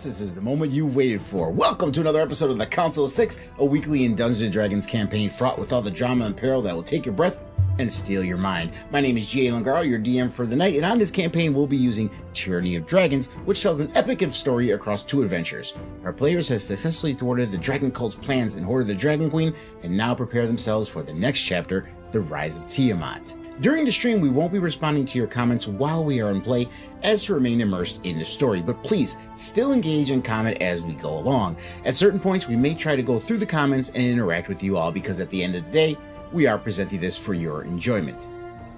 TIamats, this is the moment you waited for. Welcome to another episode of the Council of Six, a weekly in Dungeons & Dragons campaign fraught with all the drama and peril that will take your breath and steal your mind. My name is G.A. Langaro, your DM for the night, and on this campaign we'll be using Tyranny of Dragons, which tells an epic of story across two adventures. Our players have successfully thwarted the Dragon Cult's plans and hoarded the Dragon Queen, and now prepare themselves for the next chapter, the Rise of TIamat. During the stream, we won't be responding to your comments while we are in play, as to remain immersed in the story, but please still engage and comment as we go along. At certain points, we may try to go through the comments and interact with you all, because at the end of the day, we are presenting this for your enjoyment.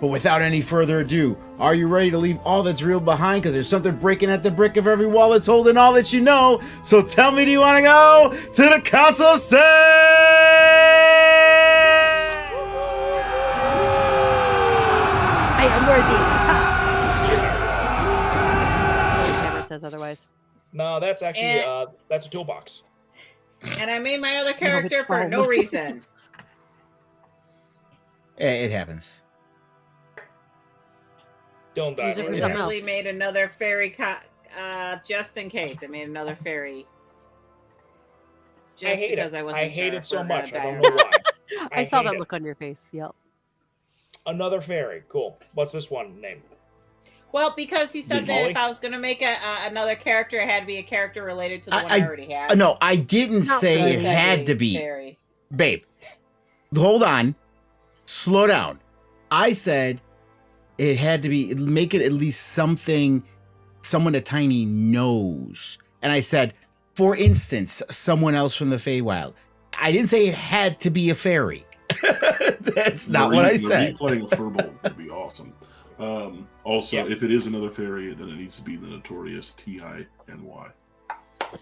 But without any further ado, are you ready to leave all that's real behind? Because there's something breaking at the brick of every wall that's holding all that you know. So tell me, do you want to go to the Council of Six? I am worthy. Camera says otherwise. No, that's actually that's a toolbox. And I made my other character for no reason. It happens. Don't die. Use it for I something literally else. made another fairy just in case. I made another fairy. Just I hate because it. I wasn't I hate sure it so if we're much. I gonna don't die know or not. why. I saw hate that it. look on your face. Yep. Another fairy. Cool. What's this one named? Well, because he said that Molly? if I was going to make another character, it had to be a character related to the one I already had. No, I didn't Not say So I it said had a to be. fairy. Babe, hold on. Slow down. I said it had to be, make it at least something someone that Tiny knows. And I said, for instance, someone else from the Feywild. I didn't say it had to be a fairy. That's not what I said. Playing a furball would be awesome. Also, Yep. if it is another fairy, then it needs to be the notorious TINY.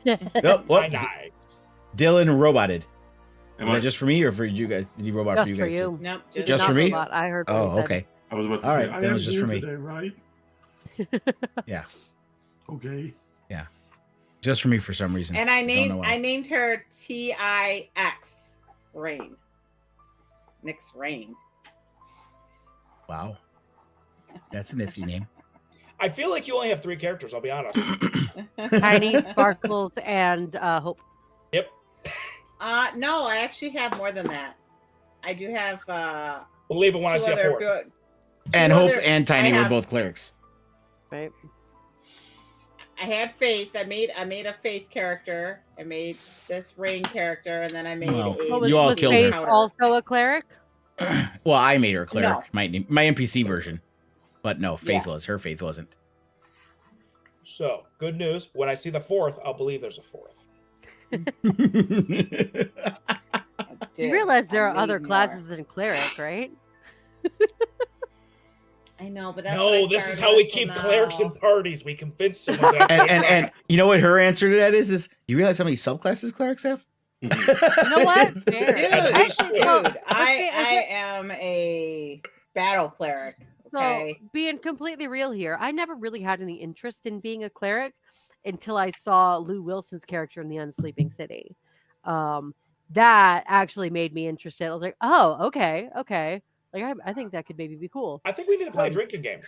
Nope, Why what? not? Dylan roboted. Am Is I? that just for me or for you guys? Did he robot Just for you for guys? you. Nope. Just Not for me? robot. I heard. What Oh, he said. okay. I was about to All say, right, I that am was just here for me. today, right? Yeah, Okay. just for me for some reason. And Don't know why. I named her TIX Rain. Nyx Rain. Wow, that's a nifty name. I feel like you only have 3 characters. I'll be honest. Tiny, Sparkles, and Hope. Yep. No, I actually have more than that. I do have Believe it when I two see a other 4th. good. And Two Hope other- and Tiny I were have- both clerics. Right. I had Faith. I made a Faith character. I made this Rain character, and then I made Well, a. What was, You all was killed Faith her. also a cleric? Well, I made her a cleric. No. My NPC version, but no, Faith Yeah. was. Her Faith wasn't. So, good news. When I see the 4th, I'll believe there's a 4th. You realize there are other classes than cleric, right? I know, but that's No, this is how we keep clerics in parties. We convince someone that and you know what her answer to that is you realize how many subclasses clerics have? You know what? Fair. Dude, Actually, well, I am a battle cleric. Okay. So, being completely real here, I never really had any interest in being a cleric until I saw Lou Wilson's character in The Unsleeping City. That actually made me interested. I was like, oh, okay. Like, I think that could maybe be cool. I think we need to play a drinking game.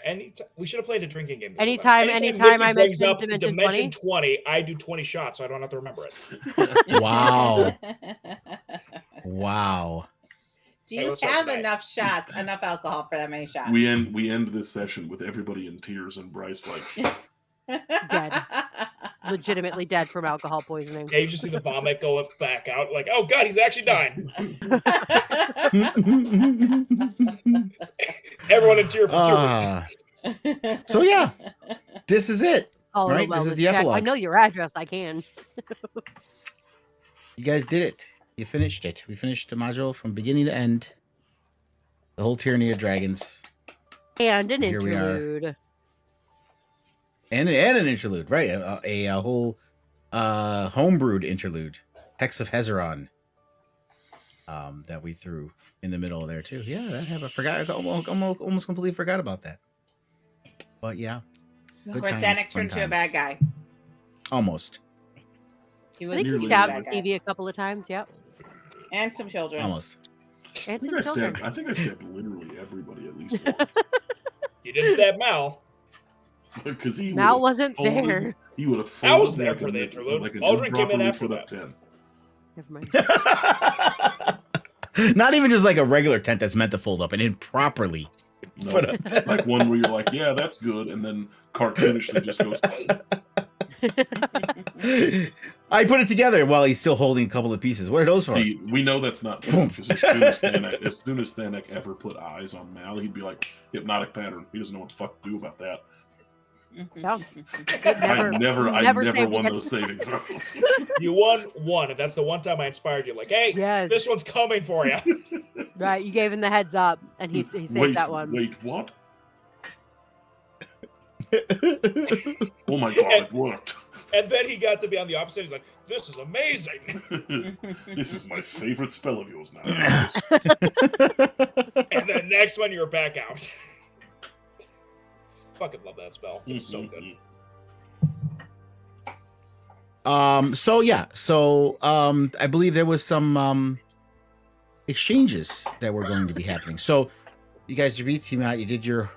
We should have played a drinking game. Anytime Nikki I brings mention up Dimension 20, I do 20 shots, so I don't have to remember it. Wow. Wow. Do Hey, you what's up, have guy? enough alcohol for that many shots? We end this session with everybody in tears and Bryce like, Dead. Legitimately dead from alcohol poisoning. Yeah, you just see the vomit going back out. Like, oh god, he's actually dying. Everyone in tear for 2 Ah. reasons. So yeah, this is it. All Right, this is the I epilogue. know your address. I can. You guys did it. You finished it. We finished the module from beginning to end. The whole Tyranny of Dragons. And an Here we are. interlude. And an interlude, right? A whole homebrewed interlude. Hex of Hezeron. That we threw in the middle there too. Yeah, that happened. I forgot. I almost completely forgot about that. But yeah, good times, Rethenic fun turned to a bad times. guy. Almost. He I was think he Nearly stabbed a bad guy. Stevie a couple of times. Yep. And some children. Almost. And I think some I children. stabbed literally everybody at least once. You didn't stab Mal. Because he Mal would've wasn't folded there. He would have. I was there for the interlude. Like an Aldrin came in improperly after put up that. tent. Never mind. Not even just like a regular tent that's meant to fold up, and improperly. No, Put up tent. like one where you're like, yeah, that's good, and then cartoonishly just goes. I put it together while he's still holding a couple of pieces. What are those for? See, we know that's not true because as soon as Thanek ever put eyes on Mal, he'd be like, hypnotic pattern. He doesn't know what the fuck to do about that. No. I never say won we those saving throws. You won one, and that's the one time I inspired you. Like, hey, Yes. this one's coming for you. Right, you gave him the heads up, and he saved that one. Wait, what? Oh my god, it worked. And then he got to be on the opposite. He's like, this is amazing. This is my favorite spell of yours now. And then next one, you're back out. Fucking love that spell. It's so good. So I believe there was some exchanges that were going to be happening. So you guys beat TIamat, you did your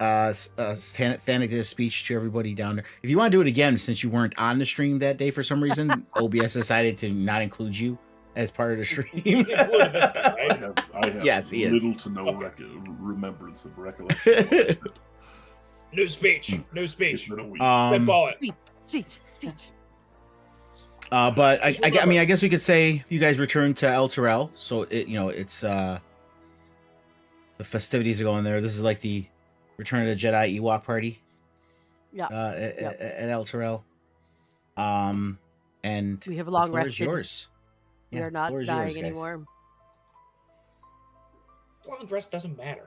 Thanek did a speech to everybody down there. If you want to do it again, since you weren't on the stream that day for some reason, OBS decided to not include you as part of the stream. He's included this guy, right? I have Yes, he is. little to no remembrance of recollection. New speech. New speech. It's been a week. Spitball it. Speech. But I mean, I guess we could say you guys returned to El Terrell, so it's the festivities are going there. This is like the Return of the Jedi Ewok party. Yeah. At El Terrell. And We have the long floor is rested. yours. We Yeah, are not floor is dying yours, guys. anymore. Long rest doesn't matter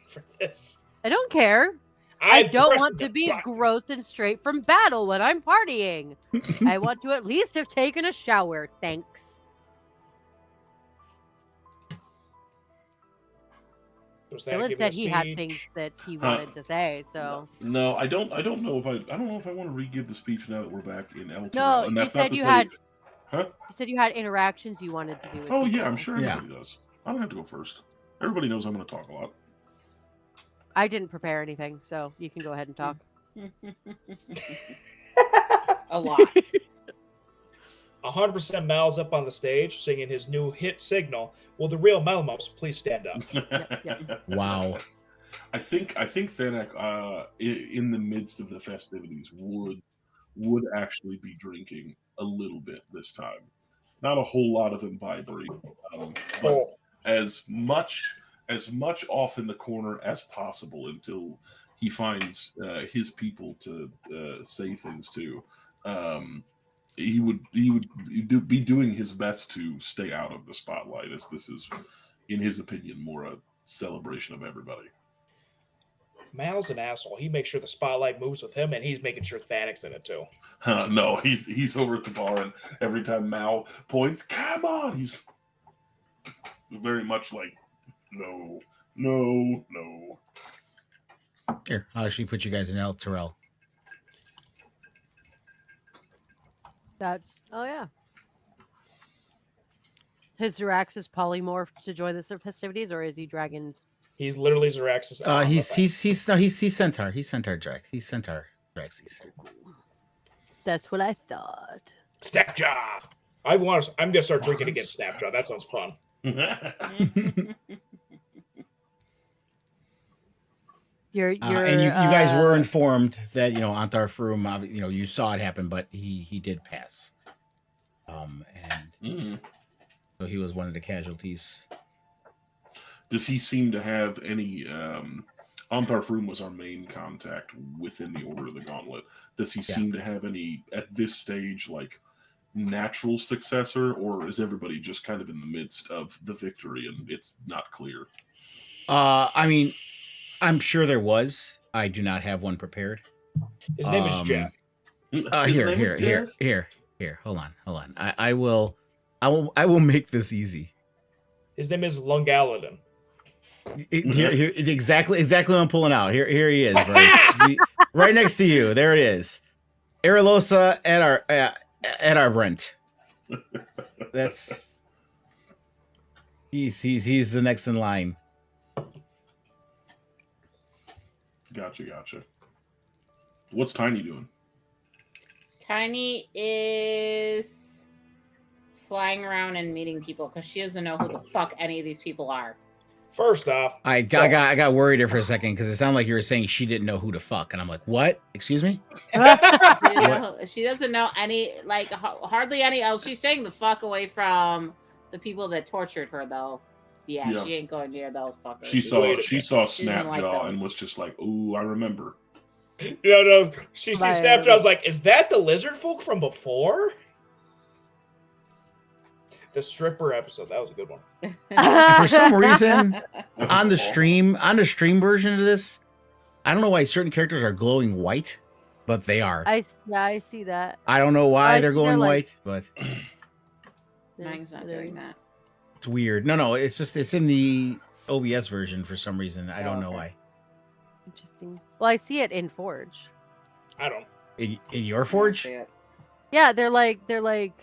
for this. I don't care. I don't pressed want the to be button. gross and straight from battle when I'm partying. I want to at least have taken a shower. Thanks. Was that Dylan giving said a he had speech? things that he wanted to say, so No, I don't know if I want to re-give the speech now that we're back in El Terrell. no. And You that's not said to you say, had. huh? You said you had interactions you wanted to do. With Oh yeah, people. I'm sure Yeah. everybody does. I don't have to go first. Everybody knows I'm going to talk a lot. I didn't prepare anything, so you can go ahead and talk. A lot. 100% Mal's up on the stage singing his new hit signal. Will the real Malmos please stand up? Wow. I think Thanek, in the midst of the festivities, would actually be drinking a little bit this time. Not a whole lot of imbibing, but Oh, as much off in the corner as possible until he finds his people to say things to. He would be doing his best to stay out of the spotlight, as this is, in his opinion, more a celebration of everybody. Mal's an asshole. He makes sure the spotlight moves with him, and he's making sure Thanek's in it too. No, he's over at the bar, and every time Mal points, come on, he's very much like, no. Here, I'll actually put you guys in El Terrell. Oh yeah. His Zirax is polymorphed to join the festivities, or is he dragon? He's literally Zirax's. He's Centaur. He's Centaur Drax. He's Centaur Drax. That's what I thought. Snapjaw. I'm gonna start drinking against Snapjaw. That sounds fun. You're And you guys were informed that Antar Faerun, you saw it happen, but he did pass. And so he was one of the casualties. Does he seem to have any? Antar Faerun was our main contact within the Order of the Gauntlet. Does he seem to have any at this stage, like natural successor, or is everybody just kind of in the midst of the victory and it's not clear? I mean, I'm sure there was. I do not have one prepared. His name is Jeff. Here. Hold on. I will make this easy. His name is Lungaladin. Here, exactly what I'm pulling out. Here he is, Bryce. Right next to you. There it is. Arilosa at our Brent. That's he's the next in line. Gotcha. What's Tiny doing? Tiny is flying around and meeting people because she doesn't know who the fuck any of these people are. First off, I got worried there for a second because it sounded like you were saying she didn't know who to fuck, and I'm like, what? Excuse me? She doesn't know any, like, hardly any. Oh, she's staying the fuck away from the people that tortured her, though. Yeah. She ain't going near those fuckers. She saw Snapjaw like and was just like, "Ooh, I remember." No. She sees Snapjaw. I was like, "Is that the lizard folk from before?" The stripper episode. That was a good one. For some reason, on the stream version of this, I don't know why certain characters are glowing white, but they are. I see that. I don't know why they're glowing white, but Mine's not doing that. it's weird. No, it's in the OBS version for some reason. I don't know why. Interesting. Well, I see it in Forge. I don't. In your Forge? Yeah, they're like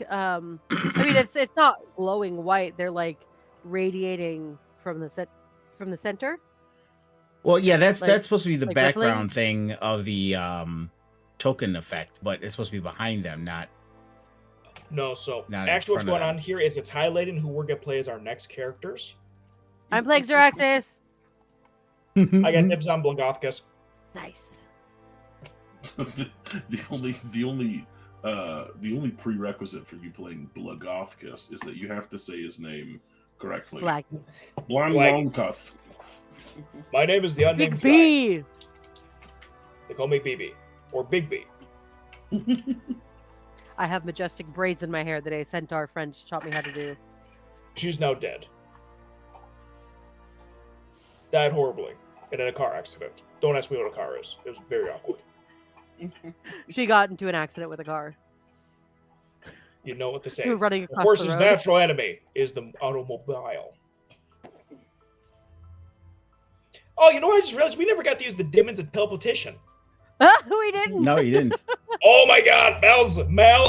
I mean it's not glowing white, they're like radiating from the center. Well, yeah, that's Like- supposed to be the like background thing of the token effect, but it's supposed to be behind them, not No, so Not in actually what's front of going them. on here is it's highlighting who we're going to play as our next characters. I'm playing Xeraxis. I got dibs on Blagothkus. Nice. the only prerequisite for you playing Blagothkus is that you have to say his name correctly. Black. Blagothkus. My name is the unnamed Big B. They call me BB. Or Big B. I have majestic braids in my hair that a centaur friend taught me how to do. She's now dead. Died horribly in a car accident. Don't ask me what a car is. It was very awkward. She got into an accident with a car. You know what to say. She was running The across horse's the road. natural enemy is the automobile. Oh, you know what? I just realized we never got to use the demons of teleportation. We didn't. No, you didn't. Oh my god, Mel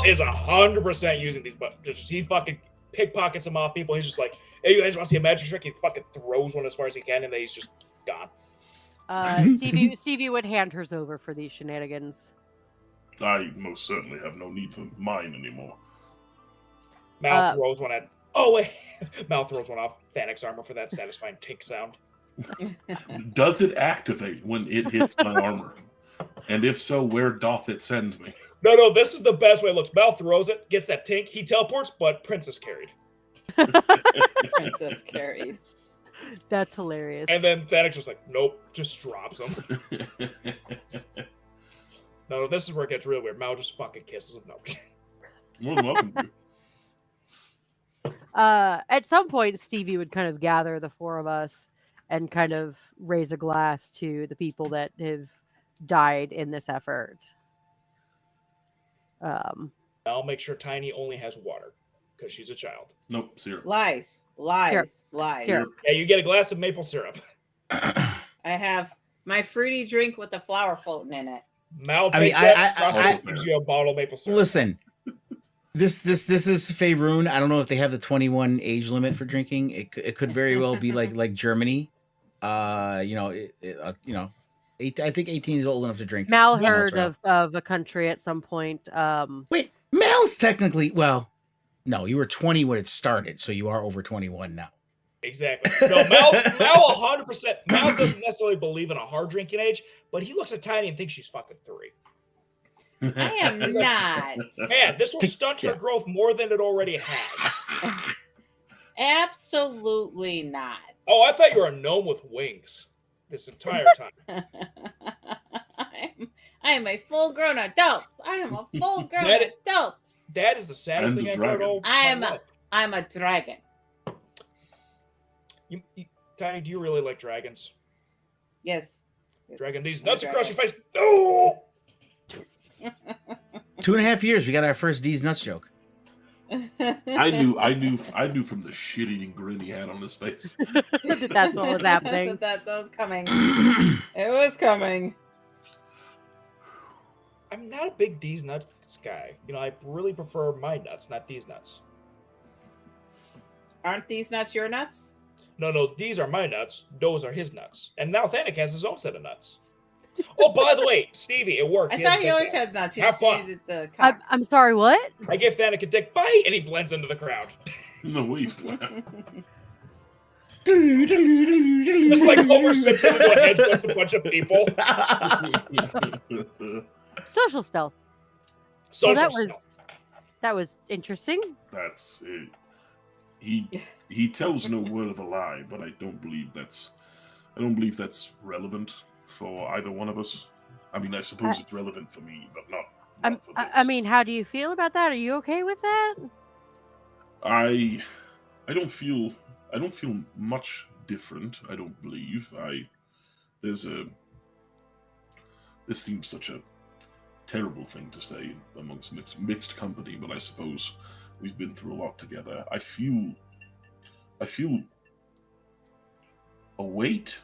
is 100% using these buttons. He fucking pickpockets them off people. He's just like, hey, you guys want to see a magic trick? He fucking throws one as far as he can, and then he's just gone. Stevie would hand hers over for these shenanigans. I most certainly have no need for mine anymore. Mal throws one at. Oh wait, Mal throws one off Thanic's armor for that satisfying tink sound. Does it activate when it hits my armor? And if so, where doth it send me? No, this is the best way it looks. Mal throws it, gets that tink, he teleports, but Princess carried. Princess carried. That's hilarious. And then Thanic's just like, nope, just drops him. No, this is where it gets real weird. Mal just fucking kisses him. No. More than welcome to. At some point, Stevie would kind of gather the four of us and kind of raise a glass to the people that have died in this effort. I'll make sure Tiny only has water because she's a child. Nope, syrup. Lies. Syrup. Yeah, you get a glass of maple syrup. I have my fruity drink with the flower floating in it. Mal I mean, takes that, I- gives you a bottle of maple syrup. Listen, this is Faerun. I don't know if they have the 21 age limit for drinking. It could very well be like Germany. I think 18 is old enough to drink. Mal Yeah, heard that's of a country at some point. Wait, Mal's technically no, you were 20 when it started, so you are over 21 now. Exactly. No, Mal 100%. Mal doesn't necessarily believe in a hard drinking age, but he looks at Tiny and thinks she's fucking 3. I am not. Man, this will stunt her growth more than it already has. Absolutely not. Oh, I thought you were a gnome with wings this entire time. I am a full-grown adult. I am a full-grown adult. That is the saddest And thing the I've heard dragon. all my life. I'm a dragon. Tiny, do you really like dragons? Yes. Dragon, these I'm a nuts across your dragon. face. No! 2.5 years, we got our first D's nuts joke. I knew from the shit-eating grin he had on his face. That's what was happening. That's what was coming. It was coming. I'm not a big D's nuts guy. I really prefer my nuts, not D's nuts. Aren't these nuts your nuts? No, these are my nuts. Those are his nuts. And now Thanik has his own set of nuts. Oh, by the way, Stevie, it worked. I thought he always had nuts. You Have just fun. needed the cock. I'm sorry, what? I give Thanik a dick bite, and he blends into the crowd. No, wait. Just like Homer Simpson into a hedge with a bunch of people. Social stealth. Social Well, stealth. that was interesting. That's it. He tells no word of a lie, but I don't believe that's relevant for either one of us. I mean, I suppose it's relevant for me, but not for this. I mean, how do you feel about that? Are you okay with that? I don't feel much different. I don't believe. This seems such a terrible thing to say amongst mixed company, but I suppose we've been through a lot together. I feel a weight,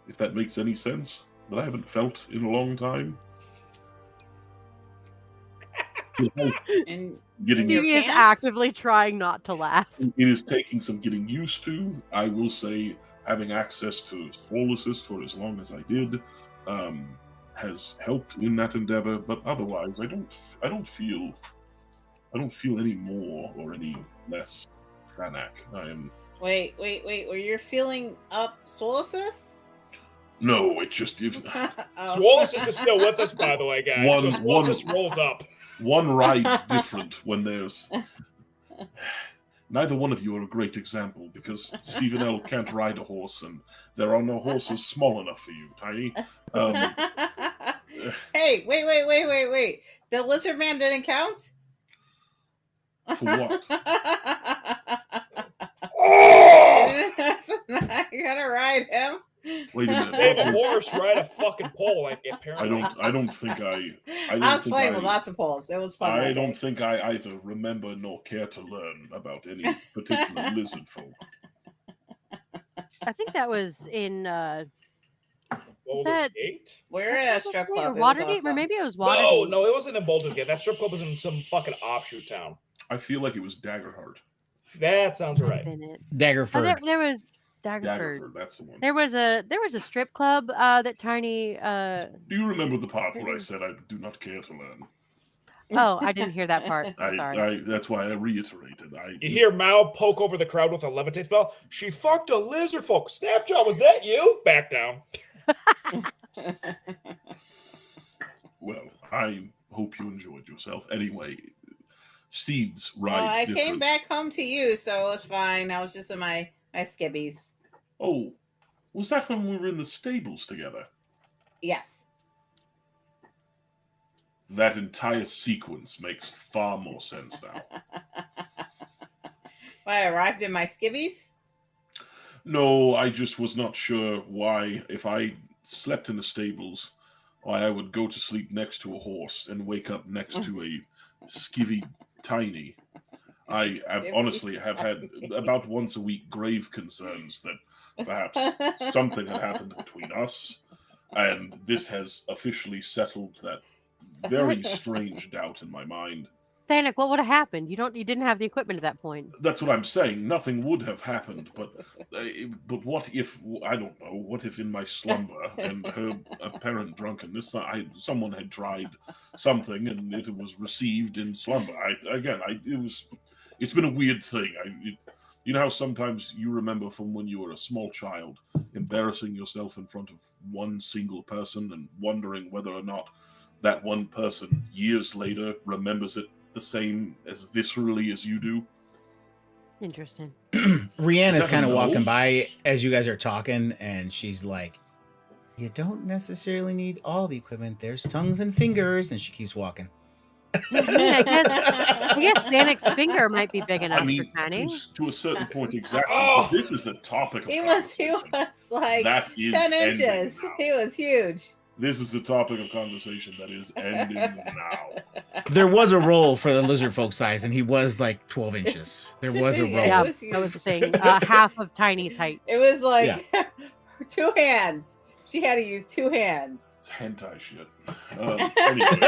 if that makes any sense, that I haven't felt in a long time. And Getting Stevie is pants? actively trying not to laugh. It is taking some getting used to. I will say having access to Swolus for as long as I did has helped in that endeavor, but otherwise I don't feel any more or any less Thanak. I am Wait. Were you feeling up Solosis? no, it just Oh. Swolus is still with us, by the way, guys. One- So Swolus rolls up. one ride's different when there's neither one of you are a great example because Stephen L. can't ride a horse and there are no horses small enough for you, Tiny. Hey, wait. The lizard man didn't count? For what? Oh! You gotta ride him. Wait a minute. They have what a was- horse ride a fucking pole, like apparently. I don't think I I was playing with lots of poles. It was fun. I that don't day. think I either remember nor care to learn about any particular lizard folk. I think that was in Baldur's that- Gate? We're at a strip club. or It was Waterdeep, or awesome. maybe it was No, Waterdeep. no, it wasn't in Baldur's Gate. That strip club was in some fucking offshoot town. I feel like it was Daggerheart. That sounds right. In it. Oh, Daggerford. there was Daggerford. Daggerford, that's the one. There was a strip club that Tiny. Do you remember the part where I said I do not care to learn? Oh, I didn't hear that part. Sorry. I that's why I reiterated. You hear Mao poke over the crowd with a levitate spell. She fucked a lizard folk. Snapjaw, was that you? Back down. Well, I hope you enjoyed yourself. Anyway, Steed's ride. Well, I different. came back home to you, so it's fine. I was just in my skibbies. Oh, was that when we were in the stables together? Yes. That entire sequence makes far more sense now. I arrived in my skibbies. No, I just was not sure why, if I slept in the stables, why I would go to sleep next to a horse and wake up next to a skivvy Tiny. I have honestly have had about once a week grave concerns that perhaps something had happened between us, and this has officially settled that very strange doubt in my mind. Thanik, what would have happened? You didn't have the equipment at that point. That's what I'm saying. Nothing would have happened, but what if, I don't know, what if in my slumber and her apparent drunkenness, someone had tried something and it was received in slumber? It's been a weird thing. You know how sometimes you remember from when you were a small child, embarrassing yourself in front of one single person and wondering whether or not that one person years later remembers it the same as viscerally as you do? Interesting. Rihanna's Is that kind a of no? walking by as you guys are talking, and she's like, "You don't necessarily need all the equipment. There's tongues and fingers," and she keeps walking. I guess Thanik's finger might be big enough I mean, for Tiny. to a certain point, exactly. Oh. But this is a topic of He was conversation. like That is 10 ending inches. now. He was huge. This is the topic of conversation that is ending now. There was a roll for the lizard folk size, and he was like 12 inches. There was a roll. Yeah, It was that was the huge. thing. Half of Tiny's height. It was like 2 hands. She had to use 2 hands. It's hentai shit. Anyway,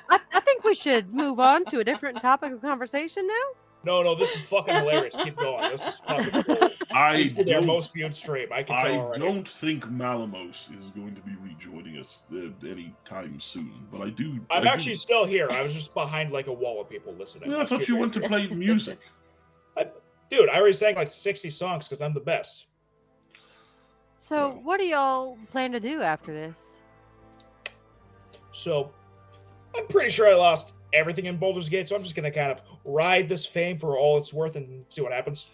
I think we should move on to a different topic of conversation now. No, this is fucking hilarious. Keep going. This is fucking cool. This is their most viewed stream. I can tell already. Don't think Malamos is going to be rejoining us anytime soon, but I do. I'm actually still here. I was just behind like a wall of people listening. Well, I thought you went to play music. Dude, I already sang like 60 songs because I'm the best. So, what do y'all plan to do after this? So, I'm pretty sure I lost everything in Baldur's Gate, so I'm just going to kind of ride this fame for all it's worth and see what happens.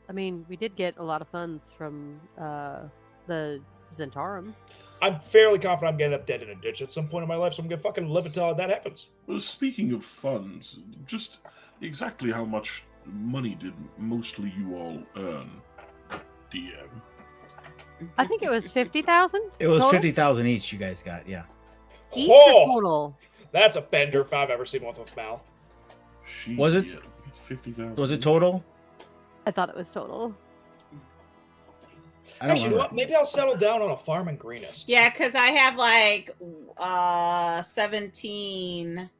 I mean, we did get a lot of funds from the Zentarum. I'm fairly confident I'm getting up dead in a ditch at some point in my life, so I'm going to fucking live until that happens. Well, speaking of funds, just exactly how much money did mostly you all earn, DM? I think it was 50,000. It was 50,000 each. You guys got, yeah. Each or total? That's a bender if I've ever seen one with Mal. Was it 50,000? Was it total? I thought it was total. I don't Actually, you know what? Maybe I'll settle down on a farm in Greenest. Yeah, because I have like 17.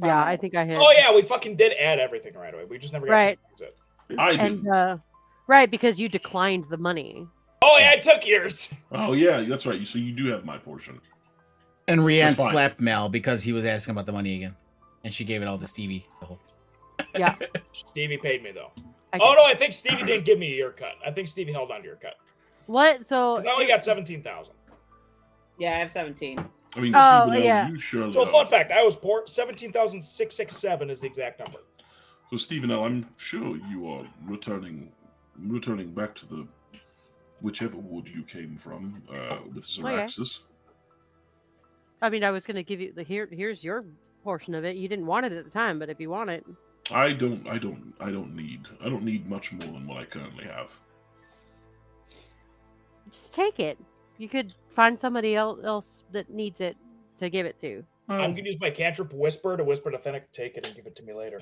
Yeah, I think I had. Oh yeah, we fucking did add everything right away. We just never got Right. to use it. I didn't. And right, because you declined the money. Oh yeah, I took yours. Oh yeah, that's right. So you do have my portion. And Rianne That's fine. slapped Mel because he was asking about the money again. And she gave it all to Stevie. Yeah. Stevie paid me though. I Oh did. no, I think Stevie didn't give me your cut. I think Stevie held on to your cut. What? So Because I only got 17,000. Yeah, I have 17. I mean, Oh, Stephen, yeah. you surely So are. fun fact, I was poor. 17,667 is the exact number. So Stephen L., I'm sure you are returning back to the whichever wood you came from with Zaraxis. I mean, I was going to give you here's your portion of it. You didn't want it at the time, but if you want it, I don't need much more than what I currently have. just take it. You could find somebody else that needs it to give it to. I'm gonna use my cantrip whisper to whisper to Fennec, take it and give it to me later.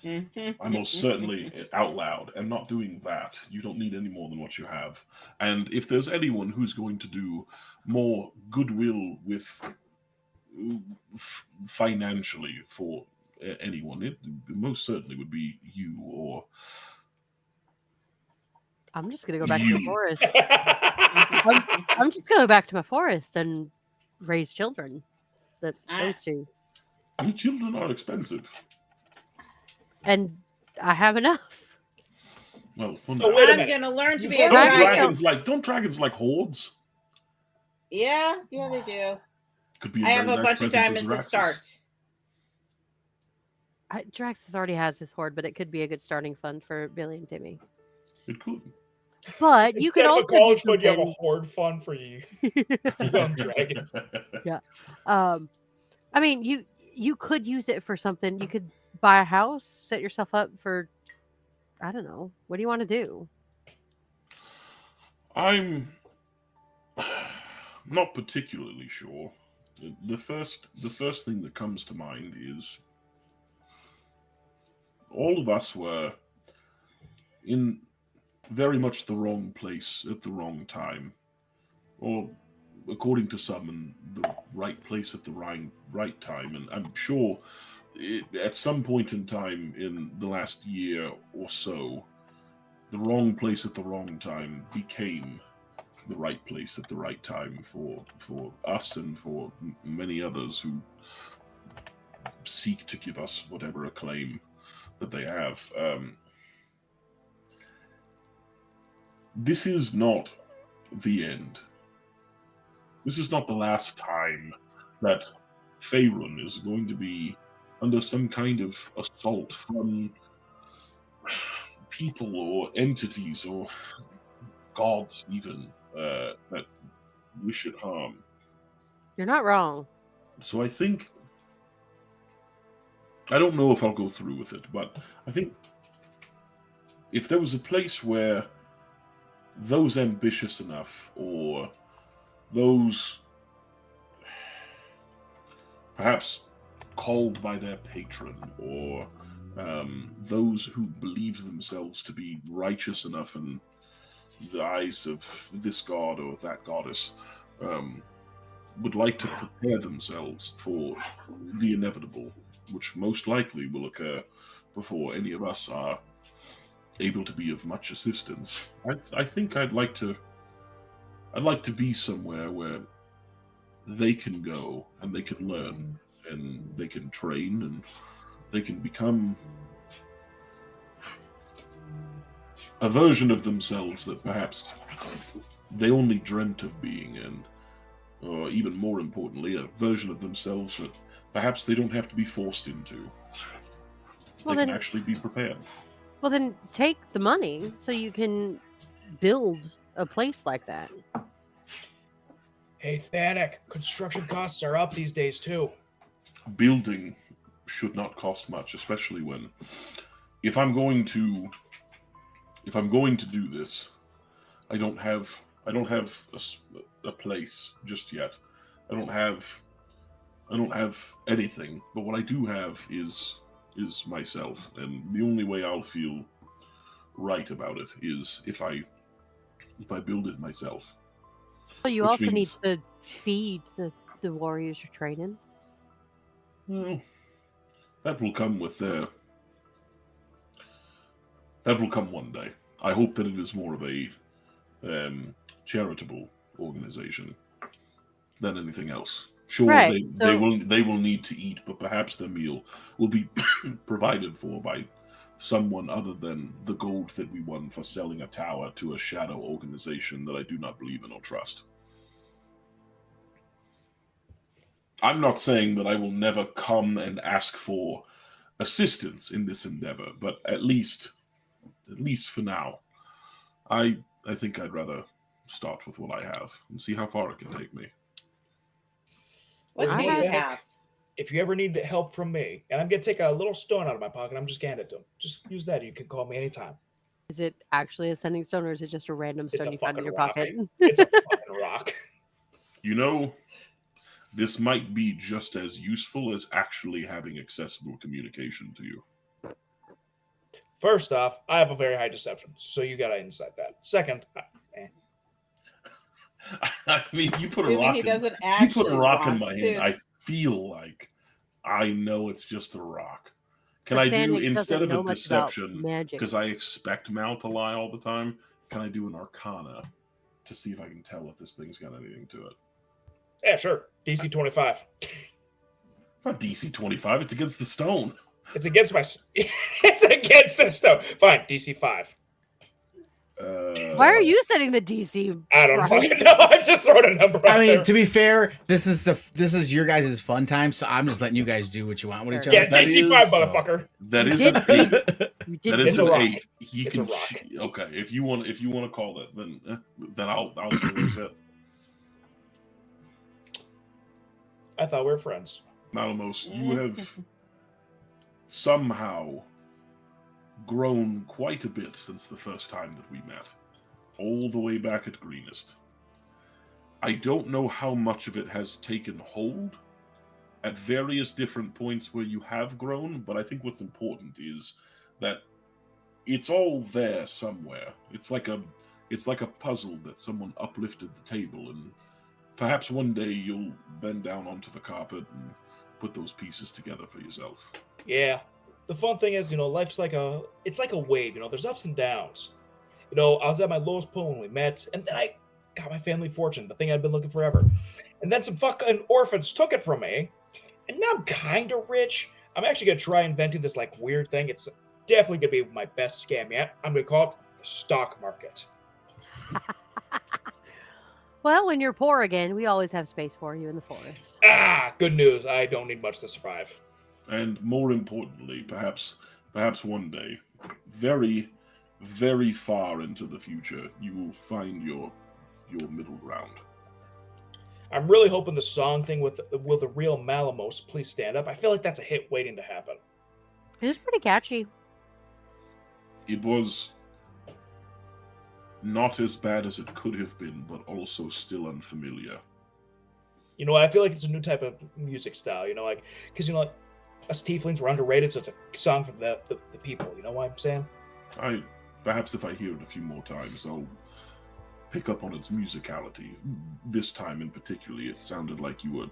I most certainly out loud am not doing that. You don't need any more than what you have. And if there's anyone who's going to do more goodwill with financially for anyone, it most certainly would be you or. I'm just gonna go back to the forest. I'm just gonna go back to my forest and raise children. Those two. Your children are expensive. And I have enough. Well, for So now. wait a I'm minute. gonna learn to be a Don't dragon. dragons like hordes? Yeah, they do. Could be I have very a bunch of expensive diamonds to Zaraxis. start. Draxus already has his horde, but it could be a good starting fund for Billy and Timmy. It could. But you could Instead of also a college do fund, you have a something. horde fund for you young dragons. I mean, you could use it for something. You could buy a house, set yourself up for. I don't know. What do you want to do? I'm not particularly sure. The first thing that comes to mind is all of us were in very much the wrong place at the wrong time, or according to some, in the right place at the right time. And I'm sure at some point in time in the last year or so, the wrong place at the wrong time became the right place at the right time for us and for many others who seek to give us whatever acclaim that they have. This is not the end. This is not the last time that Faerun is going to be under some kind of assault from people or entities or gods even that wish it harm. You're not wrong. So I think, I don't know if I'll go through with it, but I think if there was a place where those ambitious enough or those perhaps called by their patron or those who believe themselves to be righteous enough in the eyes of this god or that goddess would like to prepare themselves for the inevitable, which most likely will occur before any of us are able to be of much assistance. I think I'd like to be somewhere where they can go and they can learn and they can train and they can become a version of themselves that perhaps they only dreamt of being, and or even more importantly, a version of themselves that perhaps they don't have to be forced into. Well, they then- can actually be prepared. Well, then take the money so you can build a place like that. Hey, Thanik, construction costs are up these days too. Building should not cost much, especially when if I'm going to do this, I don't have a place just yet. I don't have anything, but what I do have is myself, and the only way I'll feel right about it is if I build it myself. Well, you Which also means- need to feed the warriors you're training. Well, that will come with that will come one day. I hope that it is more of a charitable organization than anything else. Sure, Right, they will need to eat, but perhaps their meal will be provided for by someone other than the gold that we won for selling a tower to a shadow organization that I do not believe in or trust. I'm not saying that I will never come and ask for assistance in this endeavor, but at least for now, I think I'd rather start with what I have and see how far it can take me. What do you Thanik, have? If you ever need help from me, and I'm gonna take a little stone out of my pocket, I'm just gonna hand it to him. Just use that. You can call me anytime. Is it actually a sending stone, or is it just a random It's stone a you found in fucking your rock. pocket? It's a fucking rock. You know, this might be just as useful as actually having accessible communication to you. First off, I have a very high deception, so you gotta insight that. Second, I mean, you put a Assuming rock. he doesn't You actually put a rock in want my to. hand. I feel like I know it's just a rock. Can But I do Thanik doesn't instead of know a much about deception? magic. Because I expect Mal to lie all the time. Can I do an Arcana to see if I can tell if this thing's got anything to it? yeah, sure. DC 25. It's not DC 25. It's against the stone. It's against my. It's against the stone. Fine, DC 5. Why are you setting the DC? I don't price? fucking know. I'm just throwing a number out I mean, there. to be fair, this is your guys' fun time, so I'm just letting you guys do what you want with each Fair other. Yeah, That DC 5, is- motherfucker. That is did an 8. You did That is It's a an rock. 8. He It's a can. rock. Okay, if you want to call it, then I'll say what he said. I thought we were friends. Malamos, you have somehow grown quite a bit since the first time that we met, all the way back at Greenest. I don't know how much of it has taken hold at various different points where you have grown, but I think what's important is that it's all there somewhere. It's like a puzzle that someone uplifted the table, and perhaps one day you'll bend down onto the carpet and put those pieces together for yourself. Yeah. The fun thing is, life's like a wave, there's ups and downs. I was at my lowest point when we met, and then I got my family fortune, the thing I'd been looking forever. And then some fucking orphans took it from me, and now I'm kind of rich. I'm actually going to try inventing this, weird thing. It's definitely going to be my best scam yet. I'm going to call it the stock market. Well, when you're poor again, we always have space for you in the forest. Ah, good news. I don't need much to survive. And more importantly, perhaps one day, very, very far into the future, you will find your middle ground. I'm really hoping the song thing with Will the Real Malamos Please Stand Up. I feel like that's a hit waiting to happen. It was pretty catchy. It was not as bad as it could have been, but also still unfamiliar. I feel like it's a new type of music style, because, us tieflings were underrated, so it's a song for the people, you know what I'm saying? Perhaps if I hear it a few more times, I'll pick up on its musicality. This time in particular, it sounded like you were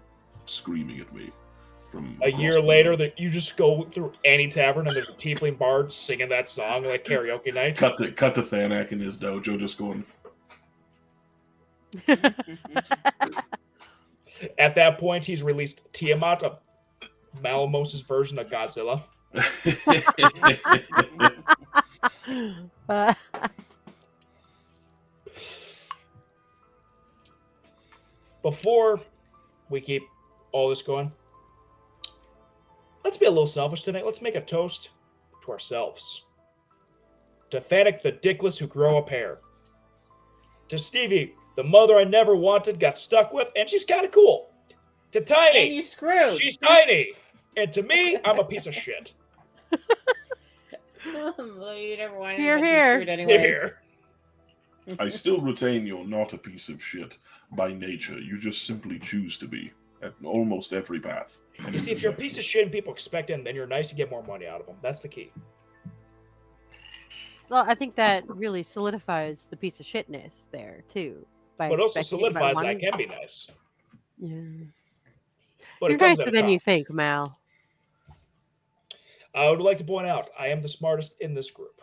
screaming at me. from A across year the later, room. that you just go through any tavern and there's a tiefling bard singing that song like karaoke night. Cut to Thanak in his dojo, just going. At that point, he's released Tiamat, a Malamos's version of Godzilla. Uh, Before we keep all this going, let's be a little selfish tonight. Let's make a toast to ourselves. To Thanak the Dickless who grow a pair. To Stevie, the mother I never wanted, got stuck with, and she's kind of cool. To And Tiny, you screwed. she's tiny. And to me, I'm a piece of shit. Well, you never wanted Here, to be here. screwed anyways. Here. I still retain you're not a piece of shit by nature. You just simply choose to be at almost every path. You see, if you're a piece of shit and people expect it, and then you're nice, you get more money out of them. That's the key. well, I think that really solidifies the piece of shitness there too. By But also expecting it by solidifies that I one- can be nice. Yeah. But You're it comes nicer at a than you cost. think, Mal. I would like to point out, I am the smartest in this group.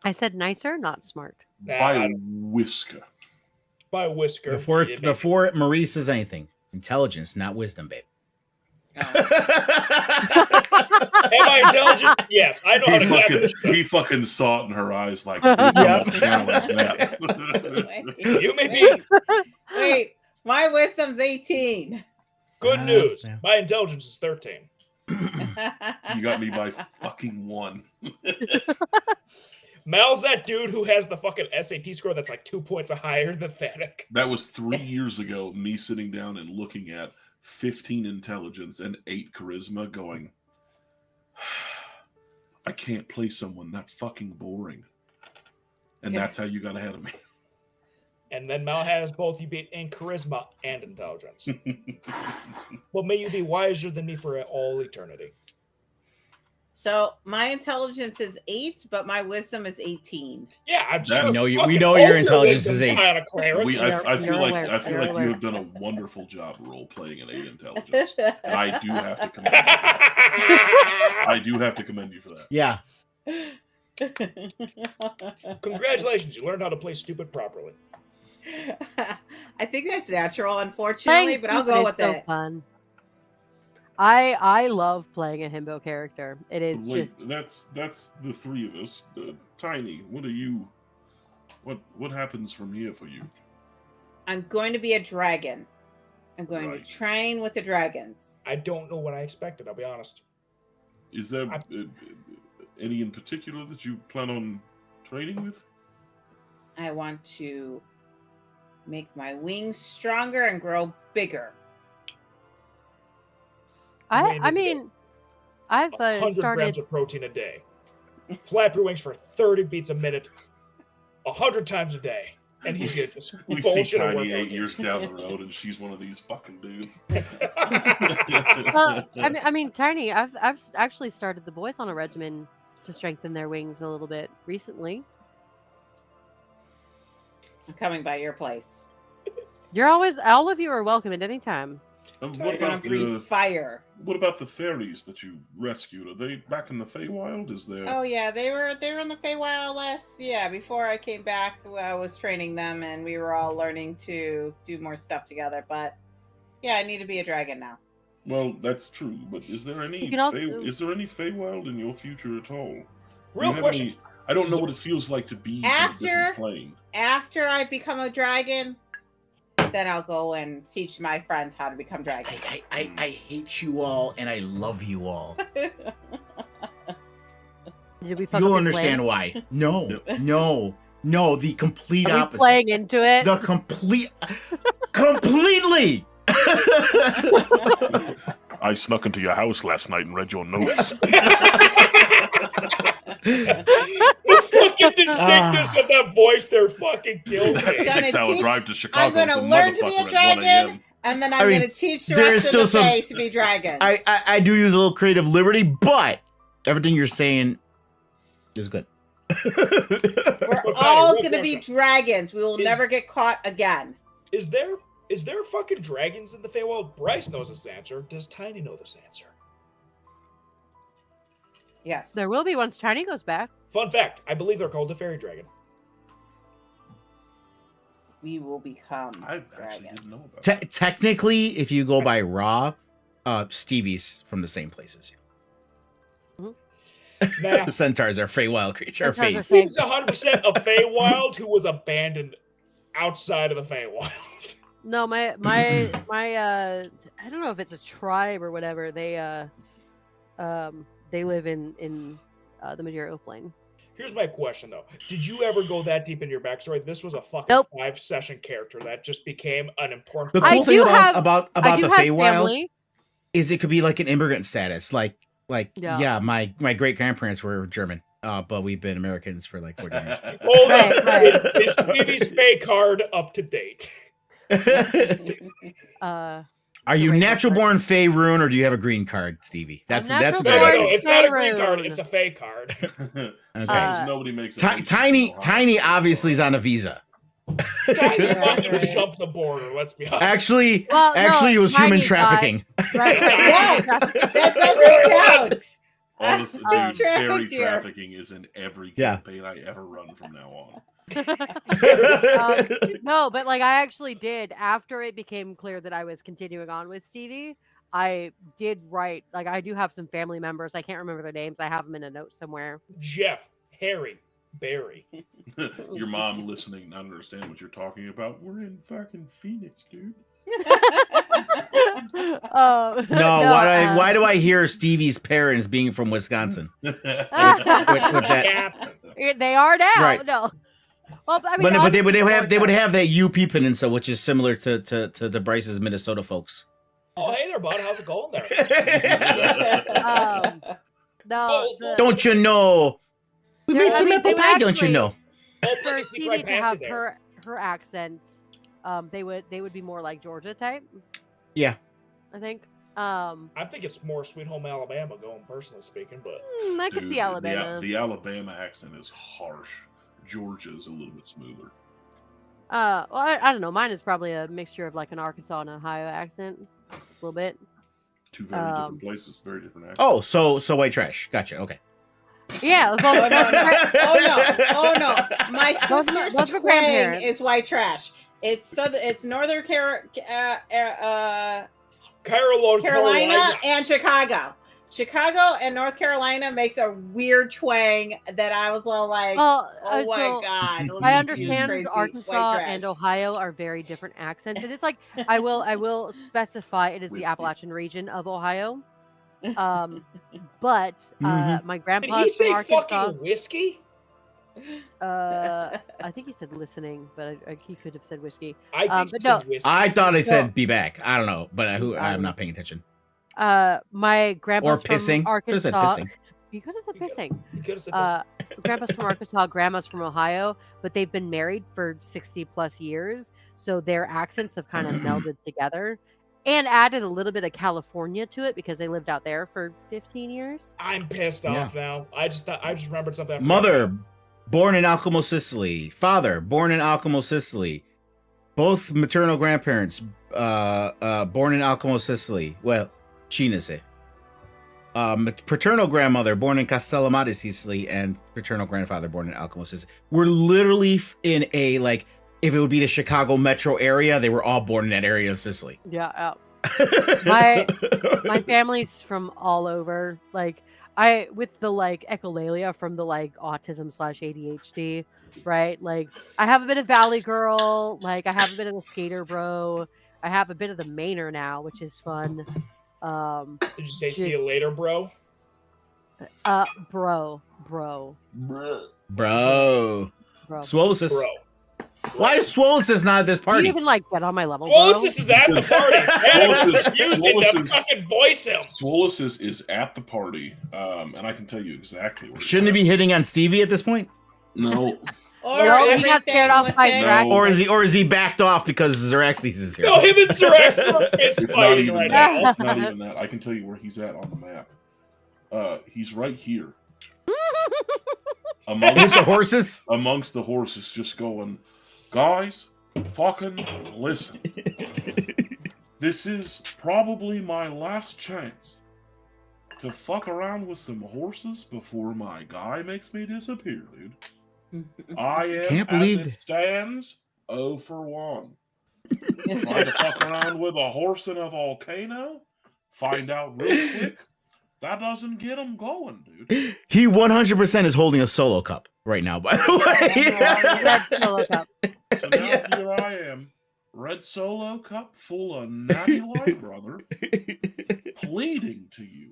I said nicer, not smart. By Nah, a whisker. by a whisker. Before Marie says anything, intelligence, not wisdom, babe. Am I intelligent? Yes, I know how to grab this shit. He fucking saw it in her eyes like, bitch, I'm Yep. gonna challenge that. You may be Wait, my wisdom's 18. good news. Yeah. My intelligence is 13. You got me by fucking 1. Mal's that dude who has the fucking SAT score that's like 2 points higher than Thanak. That was 3 years ago, me sitting down and looking at 15 intelligence and 8 charisma going, I can't play someone that fucking boring. And that's how you got ahead of me. And then Mal has both you beat in charisma and intelligence. Well, may you be wiser than me for all eternity. So my intelligence is 8, but my wisdom is 18. Yeah, I'm That- sure. We know you- we fucking know all your intelligence wisdom's is 8. high on a cleric. I feel You're like aware, I feel you're like you aware. have done a wonderful job role playing an 8 intelligence. And I do have to commend you. I do have to commend you for that. Yeah. Congratulations, you learned how to play stupid properly. I think that's natural, unfortunately, Playing but I'll stupid go is with so it. fun. I love playing a himbo character. It is Wait, just that's the 3 of us. Tiny, what are you? What happens from here for you? I'm going to be a dragon. I'm going Right. to train with the dragons. I don't know what I expected, I'll be honest. Is there any in particular that you plan on training with? I want to make my wings stronger and grow bigger. I mean I've 100 grams started of protein a day. Flap your wings for 30 beats a minute, 100 times a day. And he's gonna just We see bullshit a Tiny 8 workout. years down the road, and she's one of these fucking dudes. well, I mean Tiny, I've actually started the boys on a regimen to strengthen their wings a little bit recently. I'm coming by your place. You're always all of you are welcome at any time. What We're gonna about breathe fire. what about the fairies that you rescued? Are they back in the Feywild? Is there? Oh yeah, they were in the Feywild before I came back. I was training them, and we were all learning to do more stuff together. But yeah, I need to be a dragon now. Well, that's true, but is there any You can also- is there any Feywild in your future at all? Do you Real have question. any- I don't Is know there- what it feels like to be from a After- different plane. After I become a dragon, then I'll go and teach my friends how to become dragons. I hate you all and I love you all. Did we fuck You'll up your understand plans? why. No, Yep. no, the complete Are we opposite. playing into it? The completely. I snuck into your house last night and read your notes. The fucking distinctness of that voice there fucking kills that me. Gonna 6-hour teach- drive to Chicago. I'm gonna was a learn to be a motherfucker at 1 dragon. a.m. And then I I'm mean, going to teach the there rest is of the still some- face to be dragons. I do use a little creative liberty, but everything you're saying is good. We're Well, all Tiny, going to be real dragons. We will Is- never get caught again. Is there Is there fucking dragons in the Feywild? Bryce knows this answer. Does Tiny know this answer? Yes. There will be once Tiny goes back. Fun fact, I believe they're called a fairy dragon. We will become I actually dragons. didn't know about that. Technically, if you go by Raw, Stevie's from the same place as you. Nah, Centaurs are Feywild creature. Or Centaurs are Fays. Fey. he's 100% a Feywild who was abandoned outside of the Feywild. No, my I don't know if it's a tribe or whatever. They live in the material plane. Here's my question, though. Did you ever go that deep in your backstory? This was a fucking Nope. 5-session character that just became an important The part. cool I thing do about have- about I do the have Feywild family. is it could be like an immigrant status. Like Yeah. my great grandparents were German, but we've been Americans for like 40 years. Hold Right, on. right. Is Stevie's Fey card up to date? Are you Great natural grandparents. born Faerun or do you have a green card, Stevie? That's natural No, what no, I'm born no. asking. It's not a green Faerun. card. It's a Fey card. As Okay. long as nobody makes a Ti- big Tiny deal. Tiny obviously is on a visa. Tiny Right, fucking right. jumped the border. Let's be honest. Actually, Well, no, it was human Tiny got- trafficking. Right. Yes, that Really doesn't was. count. Honestly, Um, dude, fairy trafficked here. trafficking is in every Yeah. campaign I ever run from now on. No, but like I actually did after it became clear that I was continuing on with Stevie. I did write like I do have some family members. I can't remember their names. I have them in a note somewhere. Jeff, Harry, Barry. Your mom listening, not understand what you're talking about. We're in fucking Phoenix, dude. No, why do I hear Stevie's parents being from Wisconsin? with that, They are now. Right. No. Well, I mean, but they would honestly, have that UP Peninsula, which is similar to the Bryce's Minnesota folks. Oh, hey there, bud. How's it going there? No, Oh, the- Don't you know? We There- made I some mean, apple they would pie, don't you actually- know? Oh, let for me sneak Stevie right to past have you there. her accent, they would be more like Georgia type. Yeah. I think. I think it's more Sweet Home Alabama going, personally speaking, but I could Dude, see Alabama. The Alabama accent is harsh. Georgia is a little bit smoother. Well, I don't know. Mine is probably a mixture of like an Arkansas and Ohio accent, a little bit. Two very different places, very different accents. Oh, so white trash. Gotcha. Okay. Yeah. Oh no! Oh no! My Those sister's were twang grandparents. is white trash. It's Northern Carolina Carolina and Chicago. Chicago and North Carolina makes a weird twang that I was all like, Well, oh my so god! I this is understand crazy white Arkansas trash. and Ohio are very different accents, and it's like I will specify it is the Whiskey. Appalachian region of Ohio. But Mhm. my Did grandpa's he from say Arkansas. fucking whiskey? I think he said listening, but he could have said whiskey. I think but he said no. whiskey. I thought I So- said be back. I don't know, but I'm not paying attention. My Or grandpa's pissing. from Could have said Arkansas. pissing. Because it's a pissing. You could have said this. Grandpa's from Arkansas, grandma's from Ohio, but they've been married for 60 plus years. So their accents have kind of melded together and added a little bit of California to it because they lived out there for 15 years. I'm pissed off now. I just remembered something. I forgot. Mother, born in Alcamo, Sicily. Father, born in Alcamo, Sicily. Both maternal grandparents, born in Alcamo, Sicily. Well, Cinese. Paternal grandmother, born in Castellammare, Sicily, and paternal grandfather, born in Alcamo, Sicily. We're literally in a, like, if it would be the Chicago metro area, they were all born in that area of Sicily. Yeah. My family's from all over. Like with the like echolalia from the like autism / ADHD, right? Like I have a bit of Valley Girl, like I have a bit of the skater bro. I have a bit of the Mainer now, which is fun. Did you say see you later, bro? Bro. Bro. Swolesis. Bro. Why is Swolesis not at this You party? even like get on my level, bro. Swolus is at the party. Swolus Using the is- fucking voice him. Swolus is at the party, and I can tell you exactly where. Shouldn't he be hitting on Stevie at this point? No. Or No, he everything got scared off by with it. Drax. No. Or is he backed off because Xeraxes is here? No, him and Xerax are fist It's not fighting even right that. now. It's not even that. I can tell you where he's at on the map. He's right here. With the horses? Amongst the horses, just going, guys, fucking listen. This is probably my last chance to fuck around with some horses before my guy makes me disappear, dude. I am, Can't believe as it stands, 0 for 1. Try to fuck around with a horse in a volcano, find out real quick. That doesn't get him going, dude. He 100% is holding a solo cup right now, by the way. Red solo cup. So now here I am, red solo cup full of natty light, brother, pleading to you.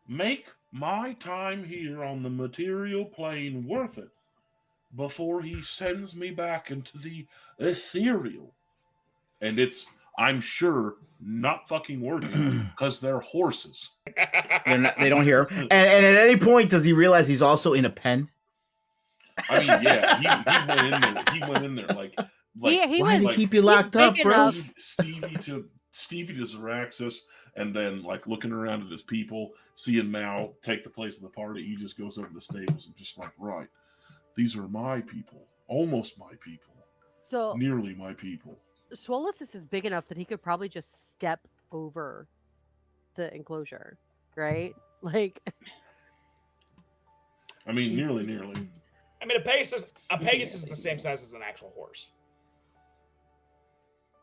Make my time here on the material plane worth it before he sends me back into the ethereal. And it's, I'm sure, not fucking working because they're horses. They don't hear him. And at any point, does he realize he's also in a pen? I mean, yeah, he went in there. He went in there like He Why was did he keep you locked up, big bro? enough. Stevie to Zaraxis, and then like looking around at his people, seeing Mal take the place of the party, he just goes over to the stables and just like, right, these are my people, almost my people, So nearly my people. Swolosis is big enough that he could probably just step over the enclosure, right? Like, I mean, nearly. I mean, a Pegasus is the same size as an actual horse.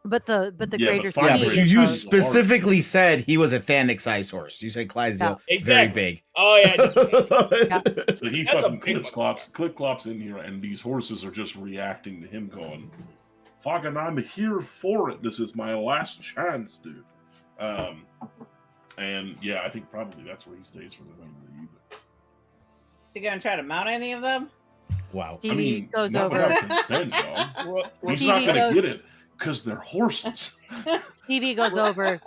but the Yeah, greater but fine, Yeah, speed but Great you size. specifically said he was a Thandic sized horse. You said Clydesdale, Yeah, very exactly. big. Oh yeah, I did say that. So he That's a fucking big clip clops in here, and these horses are just reacting to him going, fucking, I'm here for it. This is my last chance, dude. And yeah, I think probably that's where he stays for the remainder of the evening. Is he gonna try to mount any of them? Wow. Stevie I mean, goes not over. without consent, dog. He's Stevie not going goes- to get it because they're horses. TV goes over.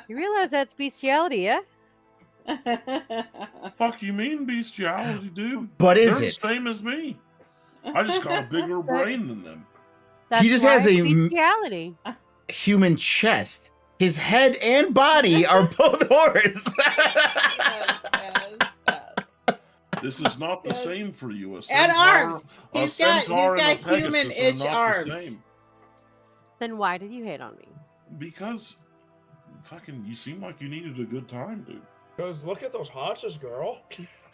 You realize that's bestiality, yeah? Fuck you mean bestiality, dude? But is They're it? the same as me. I just got a bigger brain than them. That's just why has it's a bestiality. Human chest. His head and body are both horse. This is not the Yes. same for you. A And centaur- arms. a He's got centaur and a Pegasus are human-ish not the arms. same. Then why did you hate on me? Because fucking you seem like you needed a good time, dude. Because look at those haunches, girl.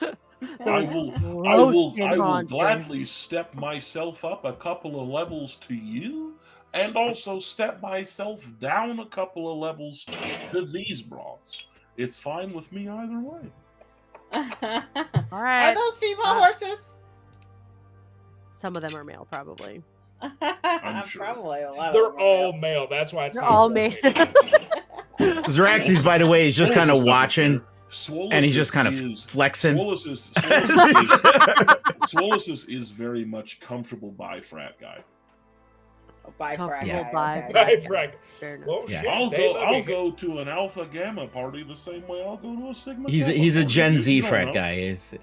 I will Roasted haunches. gladly step myself up a couple of levels to you, and also step myself down a couple of levels to these broads. It's fine with me either way. All Are right. those female horses? Some of them are male, probably. sure. Probably a lot of They're them are all males. male. That's why it's They're not all male. Zaraxis, by the way, is just kind of Swolus doesn't watching, care. Swolus and he's just kind of is- flexing. Swolus is very much comfortable by frat guy. Oh, bye, Frank. Comfortable by Okay. Right, Frank. Fair enough. Well, Yeah. shit, I'll they go let me- to an alpha gamma party the same way I'll go to a sigma. He's Kappa a party. Gen You Z don't frat know. guy. Is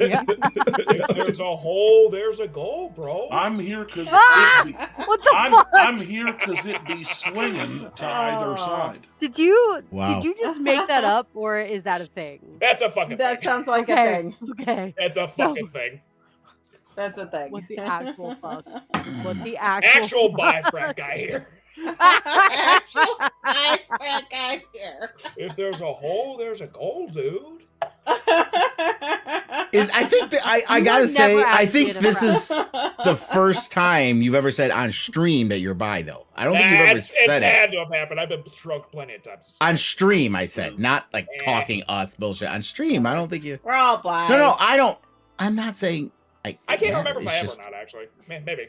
Yeah. If there's a hole, there's a goal, bro. I'm here because Ah! What the fuck? I'm here because it be swinging to either side. Did you Wow. did you just make that up, or is that a thing? That's a fucking That thing. sounds like a Okay. thing. Okay. That's a fucking thing. That's a thing. What the actual fuck? What the actual Actual fuck? bi frat guy here. Actual bye, Frank guy here. If there's a hole, there's a goal, dude. I think that I You gotta have say, never I actually think been a this frat. is the first time you've ever said on stream that you're bi, though. I don't think you've ever It's said it. had to have happened. I've been stroked plenty of times. On stream, I said, not like talking us bullshit. On stream, I don't think you. We're all bi. No, I don't. I'm not saying. I can't yeah, remember if it's I have just- or not, actually. Maybe.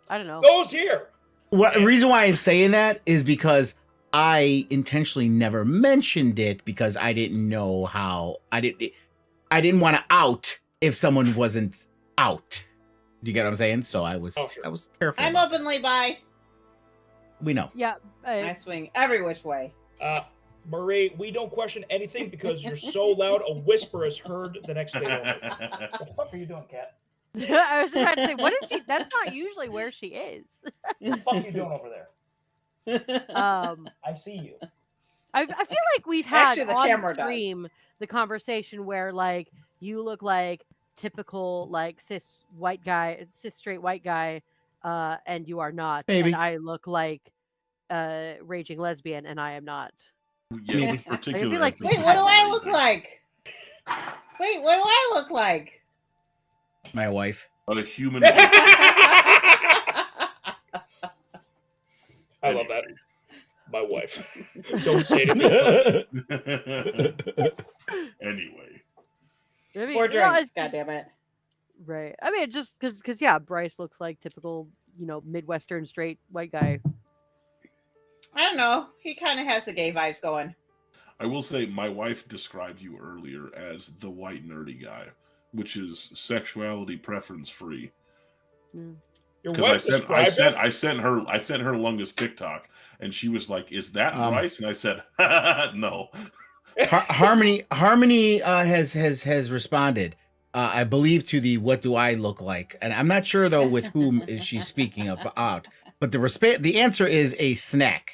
I don't know. Those here. The reason why I'm saying that is because I intentionally never mentioned it because I didn't know how I didn't want to out if someone wasn't out. Do you get what I'm saying? So I was Oh, sure. I was careful. I'm about openly bi. it. We know. Yeah. I swing every which way. Marie, we don't question anything because you're so loud a whisper is heard the next day. Over. What the fuck are you doing, Kat? I was just about to say, what is she? That's not usually where she is. What the fuck are you doing over there? I see you. I feel like we've had Actually, the on camera stream does. the conversation where like you look like typical like cis straight white guy, and you are not. Maybe. And I look like raging lesbian, and I am not. Yeah, Maybe. with particular I'd be like, emphasis Wait, what do on I look raging. like? Wait, what do I look like? My wife. A human. I love that. My wife. Don't say anything. Anyway, I mean, More you know, drinks, it's- goddammit. Right. I mean, just because yeah, Bryce looks like typical, Midwestern straight white guy. I don't know. He kind of has the gay vibes going. I will say my wife described you earlier as the white nerdy guy, which is sexuality preference free. Your Because wife described us? I sent her Lungus TikTok, and she was like, "Is that Bryce?" And I said, "No." Harmony has responded. I believe to the "What do I look like?" And I'm not sure though with whom is she speaking about. But the answer is a snack.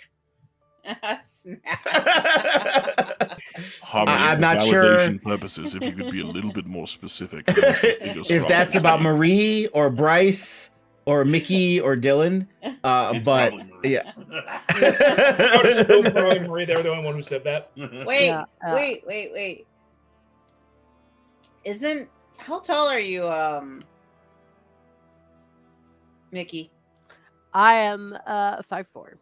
Harmony, I'm for not validation purposes, if you could be a little bit more specific. If that's about Marie or Bryce or Mickey or Dylan, but yeah. I would assume probably Marie, they're the only one who said that. Wait, Yeah, wait. How tall are you, Mickey? I am 5'4".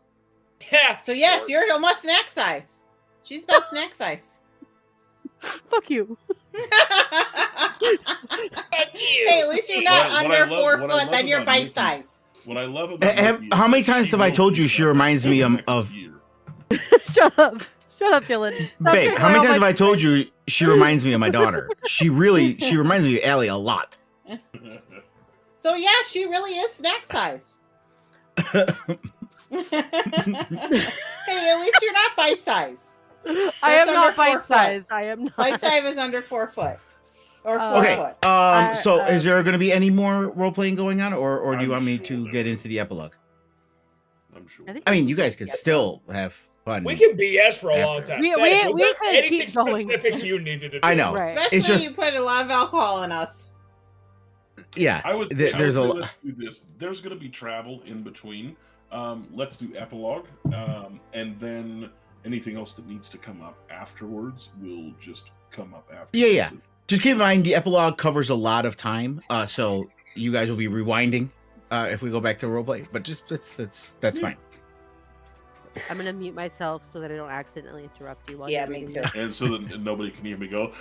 Yeah. So yes, sure. you're almost snack size. She's about snack size. Fuck you. Fuck you. Hey, at least you're not What I under love- 4 what I foot, love then you're about bite Mickey- size. What I love about Mickey is How many that times she have I will told you keep she up reminds me for the next of year. Shut up, Dylan. Stop Babe, taking how away many all times have my I told joy. you she reminds me of my daughter? She reminds me of Allie a lot. So yeah, she really is snack size. Hey, at least you're not bite size. I am That's not under 4 bite sized. foot. I am not. Bite size is under 4 foot. Or 4 Okay. foot. So is there going to be any more role playing going on, or do you I'm want me sure to there get will. into the epilogue? I'm sure. I think I mean, you guys could still have fun. We can BS for a After. long time. We- Dennis, we- was we there could anything keep going. specific you needed to do? I know. Right. Especially It's just- you put a lot of alcohol in us. Yeah. I would say, There's a lot. let's do this. There's going to be travel in between. Let's do epilogue, and then anything else that needs to come up afterwards will just come up after. Yeah. Just keep in mind the epilogue covers a lot of time, so you guys will be rewinding if we go back to roleplay. But just that's fine. I'm gonna mute myself so that I don't accidentally interrupt you while Yeah, you're me reading too. this. And so that nobody can hear me go.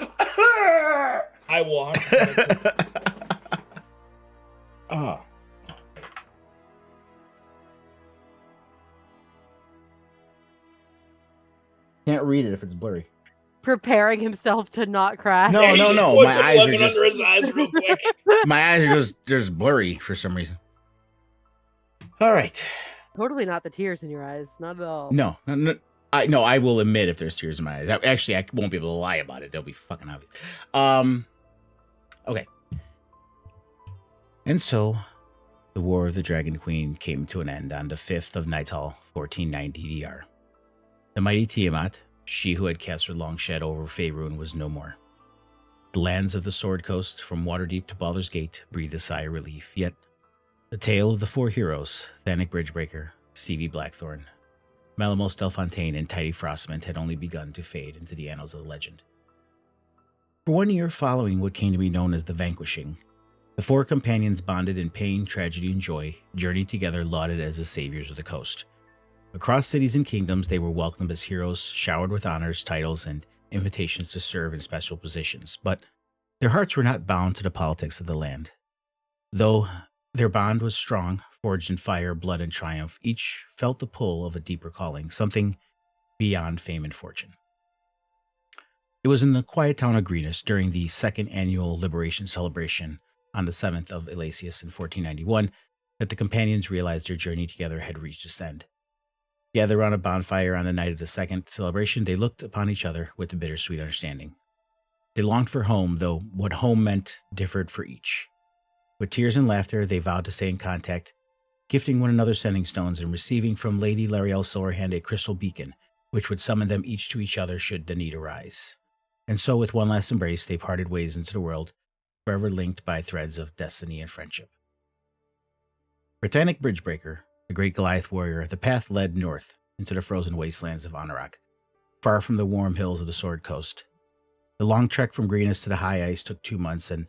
I will 100%. Oh. Can't read it if it's blurry. Preparing himself to not crash. No, Yeah, he no, just no, puts my a eyes are lemon just- under his eyes real quick. My eyes are just blurry for some reason. All right. Totally not the tears in your eyes. Not at all. No. I will admit if there's tears in my eyes. Actually, I won't be able to lie about it. They'll be fucking obvious. Okay. And so, the War of the Dragon Queen came to an end on the 5th of Nighthall, 1490 DR. The mighty Tiamat, she who had cast her long shadow over Faerun, was no more. The lands of the Sword Coast, from Waterdeep to Baldur's Gate, breathed a sigh of relief. Yet, the tale of the four heroes, Thanic Bridgebreaker, Stevie Blackthorn, Malamos Delfontaine, and Tidy Frostmint had only begun to fade into the annals of the legend. For 1 year following what came to be known as the Vanquishing, the four companions bonded in pain, tragedy, and joy, journeyed together lauded as the saviors of the coast. Across cities and kingdoms, they were welcomed as heroes, showered with honors, titles, and invitations to serve in special positions, but their hearts were not bound to the politics of the land. Though their bond was strong, forged in fire, blood, and triumph, each felt the pull of a deeper calling, something beyond fame and fortune. It was in the quiet town of Greenest during the second annual Liberation Celebration on the 7th of Elasius in 1491 that the companions realized their journey together had reached its end. Gathered around a bonfire on the night of the second celebration, they looked upon each other with a bittersweet understanding. They longed for home, though what home meant differed for each. With tears and laughter, they vowed to stay in contact, gifting one another sending stones and receiving from Lady Lariel's Silverhand a crystal beacon, which would summon them each to each other should the need arise. And so, with one last embrace, they parted ways into the world, forever linked by threads of destiny and friendship. For Thanic Bridgebreaker, the great Goliath warrior, the path led north into the frozen wastelands of Anorak, far from the warm hills of the Sword Coast. The long trek from Greenest to the high ice took 2 months, and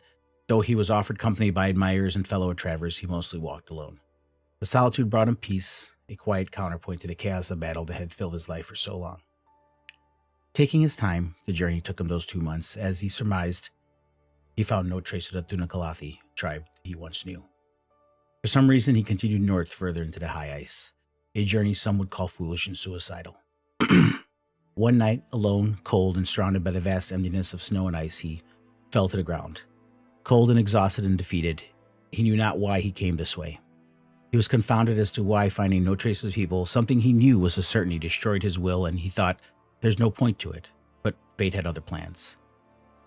though he was offered company by admirers and fellow travelers, he mostly walked alone. The solitude brought him peace, a quiet counterpoint to the chaos of battle that had filled his life for so long. Taking his time, the journey took him those 2 months. As he surmised, he found no trace of the Thunakalathi tribe he once knew. For some reason, he continued north further into the high ice, a journey some would call foolish and suicidal. One night, alone, cold, and surrounded by the vast emptiness of snow and ice, he fell to the ground. Cold and exhausted and defeated, he knew not why he came this way. He was confounded as to why, finding no traces of people, something he knew was a certainty, destroyed his will, and he thought, there's no point to it. But fate had other plans.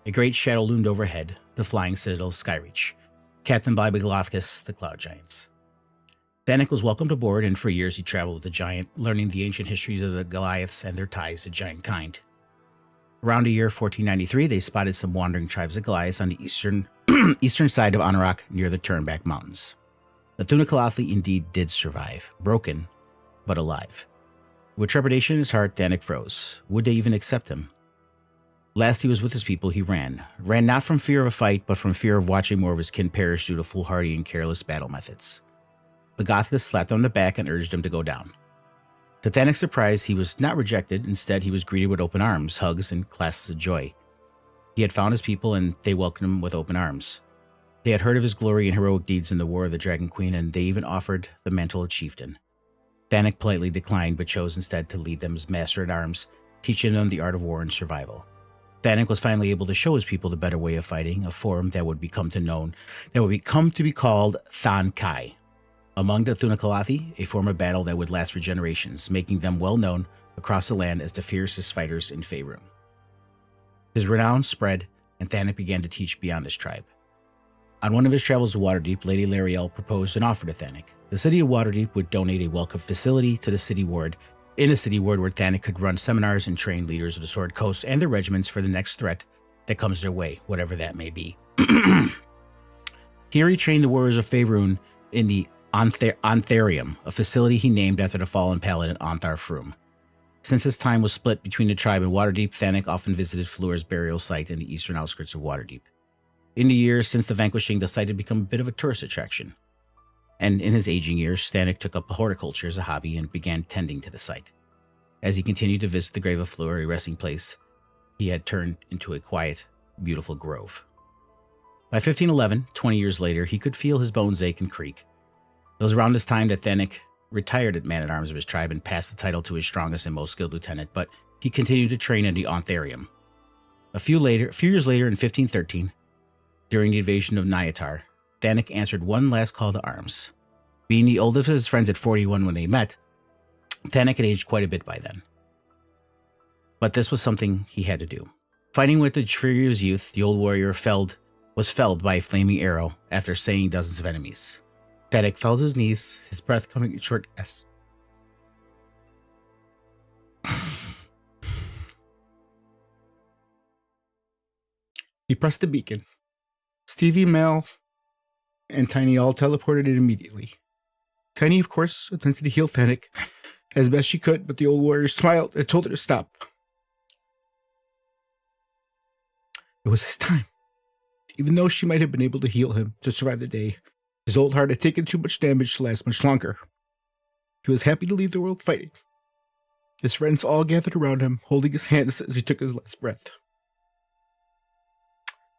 A great shadow loomed overhead, the flying citadel of Skyreach, captained by Beglothkus, the Cloud Giants. Thanik was welcomed aboard, and for years he traveled with the giant, learning the ancient histories of the Goliaths and their ties to giant kind. Around the year 1493, they spotted some wandering tribes of Goliaths on the eastern side of Anorak near the Turnback Mountains. The Thunakalathi indeed did survive, broken, but alive. With trepidation in his heart, Thanik froze. Would they even accept him? Last he was with his people, he ran. Ran not from fear of a fight, but from fear of watching more of his kin perish due to foolhardy and careless battle methods. Beglothkus slapped him on the back and urged him to go down. To Thanik's surprise, he was not rejected. Instead, he was greeted with open arms, hugs, and clasps of joy. He had found his people, and they welcomed him with open arms. They had heard of his glory and heroic deeds in the War of the Dragon Queen, and they even offered the mantle of chieftain. Thanik politely declined, but chose instead to lead them as master-at-arms, teaching them the art of war and survival. Thanik was finally able to show his people the better way of fighting, a form that would become to be called Than Kai. Among the Thunakalathi, a form of battle that would last for generations, making them well known across the land as the fiercest fighters in Faerun. His renown spread, and Thanik began to teach beyond his tribe. On one of his travels to Waterdeep, Lady Lariel proposed an offer to Thanik. The city of Waterdeep would donate a welcome facility to the city ward, where Thanik could run seminars and train leaders of the Sword Coast and their regiments for the next threat that comes their way, whatever that may be. Here he trained the warriors of Faerun in the Ontharium, a facility he named after the fallen paladin Ontharr Froom. Since his time was split between the tribe and Waterdeep, Thanik often visited Fluor's burial site in the eastern outskirts of Waterdeep. In the years since the vanquishing, the site had become a bit of a tourist attraction. And in his aging years, Thanik took up horticulture as a hobby and began tending to the site. As he continued to visit the grave of Fluor, a resting place, he had turned into a quiet, beautiful grove. By 1511, 20 years later, he could feel his bones ache and creak. It was around this time that Thanik retired at man-at-arms of his tribe and passed the title to his strongest and most skilled lieutenant, but he continued to train in the Ontharium. A few years later, in 1513, during the invasion of Nyatar, Thanik answered one last call to arms. Being the oldest of his friends at 41 when they met, Thanik had aged quite a bit by then. But this was something he had to do. Fighting with the fury of his youth, the old warrior was felled by a flaming arrow after slaying dozens of enemies. Thanik fell to his knees, his breath coming in short gasps. He pressed the beacon. Stevie, Mel, and Tiny all teleported in immediately. Tiny, of course, attempted to heal Thanik as best she could, but the old warrior smiled and told her to stop. It was his time. Even though she might have been able to heal him to survive the day, his old heart had taken too much damage to last much longer. He was happy to leave the world fighting. His friends all gathered around him, holding his hands as he took his last breath.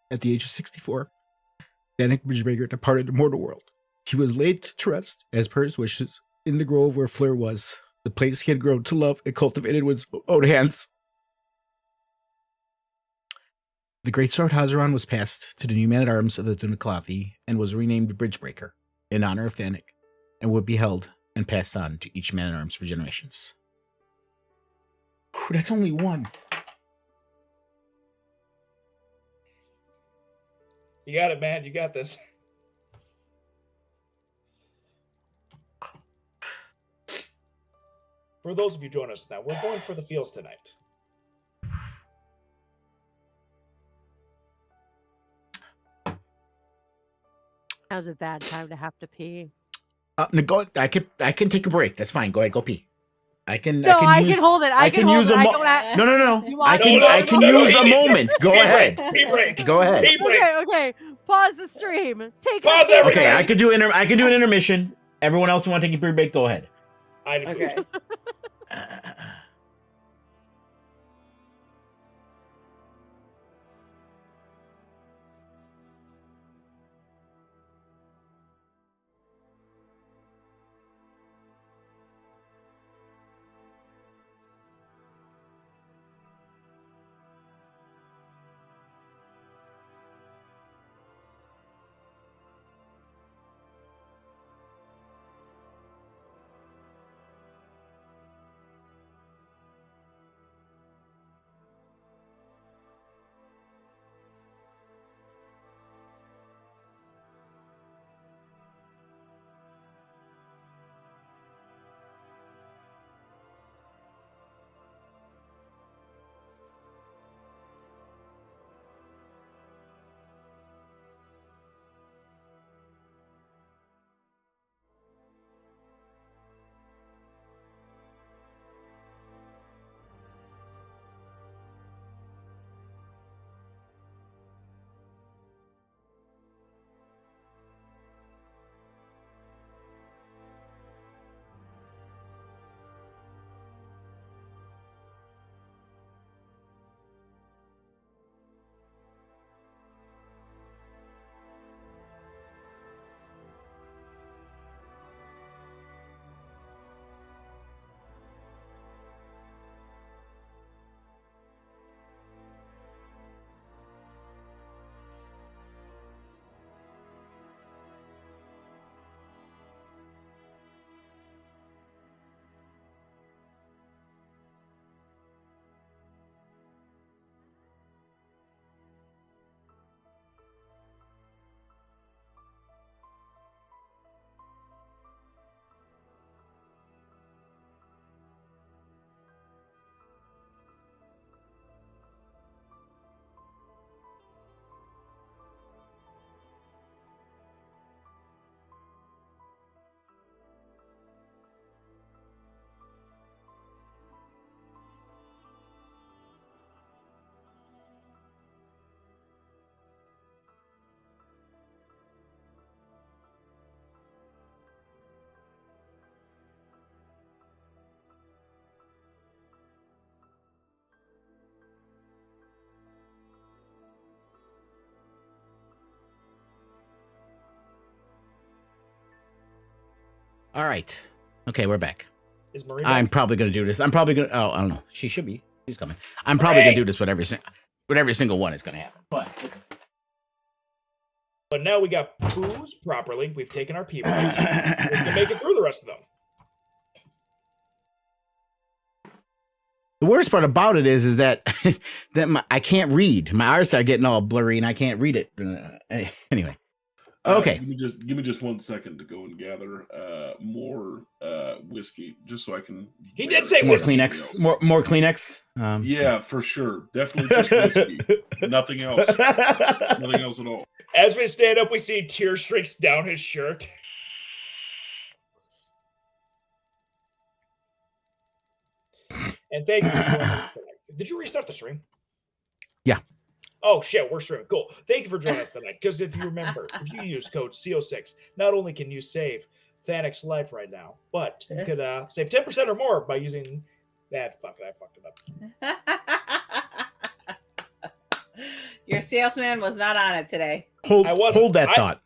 At the age of 64, Thanik Bridgebreaker departed the mortal world. He was laid to rest, as per his wishes, in the grove where Fleur was, the place he had grown to love and cultivated with his own hands. The great sword Hazaran was passed to the new man-at-arms of the Thunakalathi and was renamed Bridgebreaker in honor of Thanik, and would be held and passed on to each man-at-arms for generations. Whew, that's only one. You got it, man. You got this. For those of you joining us now, we're going for the fields tonight. That was a bad time to have to pee. No, go. I can take a break. That's fine. Go ahead. Go pee. I can. No, I use, can hold it. I can hold use it. a I mo- don't have- No. You want- I can. No, I can no, use no, a no, moment. Go Pee ahead. break. Pee break. Go ahead. Pee break. Okay. Pause the stream. Take a Pause pee everything. Okay, break. I can do an intermission. Everyone else who want to take a break, go ahead. I agree. Okay. All right. Okay, we're back. Is Marie I'm back? probably gonna do this. I'm probably gonna. Oh, I don't know. She should be. She's coming. I'm probably gonna do this with every single one is gonna happen. But But now we got booze properly. We've taken our pee breaks. We can make it through the rest of them. the worst part about it is that I can't read. My eyes are getting all blurry and I can't read it. Anyway. Okay. Give me just 1 second to go and gather more whiskey, just so I can. He did say More whiskey. Kleenex. More Kleenex. Yeah, for sure. Definitely just whiskey. Nothing else. Nothing else at all. As we stand up, we see tear streaks down his shirt. And thank you for joining us tonight. Did you restart the stream? Yeah. Oh shit, we're streaming. Cool. Thank you for joining us tonight. Because if you remember, if you use code CO6, not only can you save Thanic's life right now, but you could save 10% or more by using that. Fuck it, I fucked it up. Your salesman was not on it today. Hold that thought.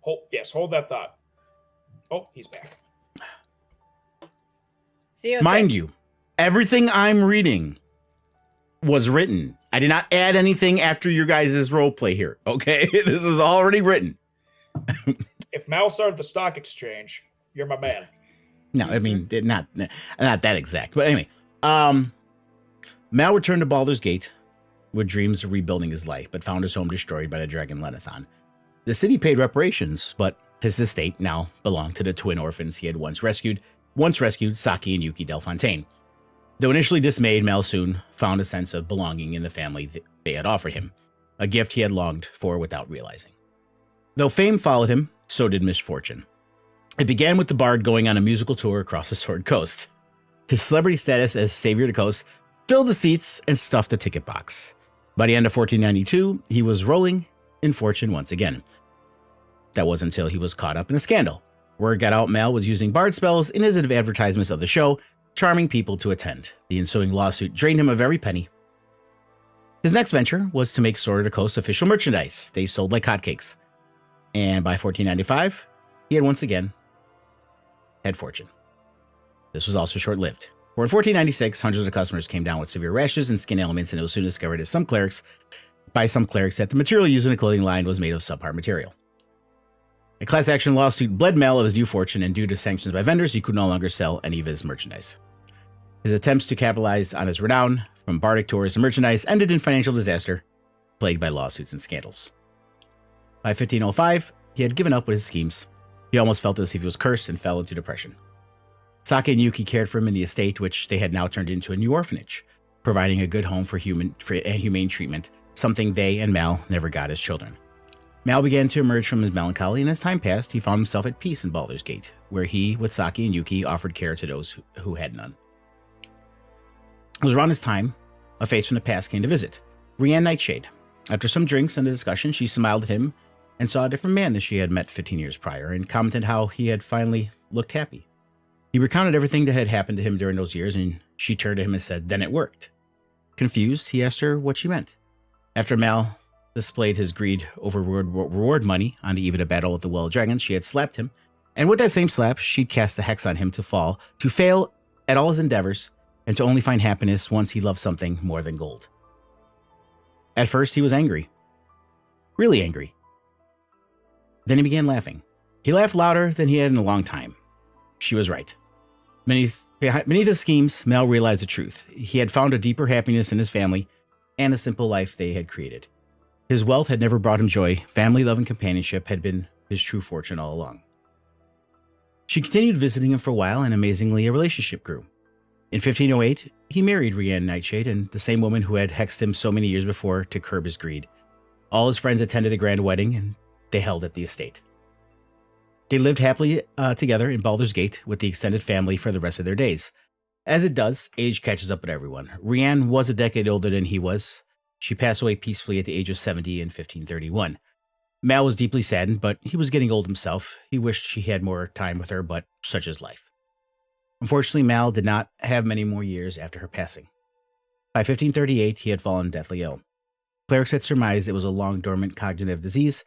Hold that thought. Oh, he's back. Mind you, everything I'm reading was written. I did not add anything after your guys' role play here. Okay, this is already written. If Mal started the stock exchange, you're my man. No, I mean not that exact. But anyway, Mal returned to Baldur's Gate with dreams of rebuilding his life, but found his home destroyed by the dragon Lenithon. The city paid reparations, but his estate now belonged to the twin orphans he had once rescued, Saki and Yuki Delfontaine. Though initially dismayed, Mal soon found a sense of belonging in the family they had offered him, a gift he had longed for without realizing. Though fame followed him, so did misfortune. It began with the bard going on a musical tour across the Sword Coast. His celebrity status as savior of the coast filled the seats and stuffed the ticket box. By the end of 1492, he was rolling in fortune once again. That was until he was caught up in a scandal. Word got out Mal was using bard spells in his advertisements of the show, charming people to attend. The ensuing lawsuit drained him of every penny. His next venture was to make Sword of the Coast official merchandise. They sold like hotcakes. And by 1495, he had once again had fortune. This was also short-lived. For in 1496, hundreds of customers came down with severe rashes and skin ailments, and it was soon discovered by some clerics that the material used in the clothing line was made of subpar material. A class action lawsuit bled Mal of his due fortune, and due to sanctions by vendors, he could no longer sell any of his merchandise. His attempts to capitalize on his renown from bardic tours and merchandise ended in financial disaster, plagued by lawsuits and scandals. By 1505, he had given up with his schemes. He almost felt as if he was cursed and fell into depression. Sake and Yuki cared for him in the estate, which they had now turned into a new orphanage, providing a good home for humane treatment, something they and Mal never got as children. Mal began to emerge from his melancholy, and as time passed, he found himself at peace in Baldur's Gate, where he, with Sake and Yuki, offered care to those who had none. It was around this time, a face from the past came to visit, Rianne Nightshade. After some drinks and a discussion, she smiled at him and saw a different man than she had met 15 years prior, and commented how he had finally looked happy. He recounted everything that had happened to him during those years, and she turned to him and said, "Then it worked." Confused, he asked her what she meant. After Mal displayed his greed over reward money on the eve of the battle at the Well of Dragons, she had slapped him, and with that same slap, she'd cast a hex on him to fail at all his endeavors, and to only find happiness once he loved something more than gold. At first, he was angry. Really angry. Then he began laughing. He laughed louder than he had in a long time. She was right. Beneath his schemes, Mal realized the truth. He had found a deeper happiness in his family and the simple life they had created. His wealth had never brought him joy. Family love and companionship had been his true fortune all along. She continued visiting him for a while, and amazingly, a relationship grew. In 1508, he married Rianne Nightshade, and the same woman who had hexed him so many years before to curb his greed. All his friends attended a grand wedding, and they held at the estate. They lived happily together in Baldur's Gate with the extended family for the rest of their days. As it does, age catches up with everyone. Rianne was a decade older than he was. She passed away peacefully at the age of 70 in 1531. Mal was deeply saddened, but he was getting old himself. He wished he had more time with her, but such is life. Unfortunately, Mal did not have many more years after her passing. By 1538, he had fallen deathly ill. Clerics had surmised it was a long-dormant cognitive disease,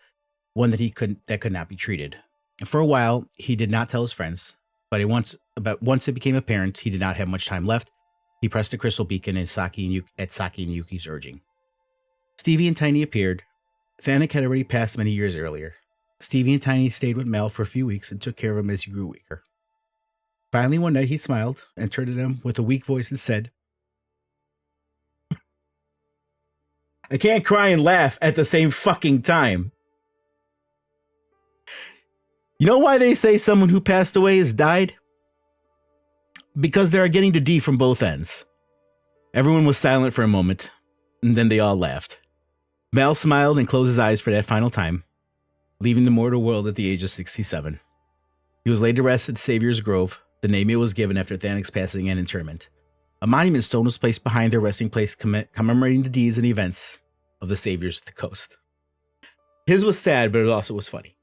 one that could not be treated. And for a while, he did not tell his friends, but once it became apparent he did not have much time left, he pressed a crystal beacon at Sake and Yuki's urging. Stevie and Tiny appeared. Thanik had already passed many years earlier. Stevie and Tiny stayed with Mal for a few weeks and took care of him as he grew weaker. Finally, one night he smiled and turned to them with a weak voice and said, "I can't cry and laugh at the same fucking time. You know why they say someone who passed away has died? Because they are getting the D from both ends." Everyone was silent for a moment, and then they all laughed. Mal smiled and closed his eyes for that final time, leaving the mortal world at the age of 67. He was laid to rest at Savior's Grove, the name it was given after Thanik's passing and interment. A monument stone was placed behind their resting place commemorating the deeds and events of the Saviors of the Coast. His was sad, but it also was funny.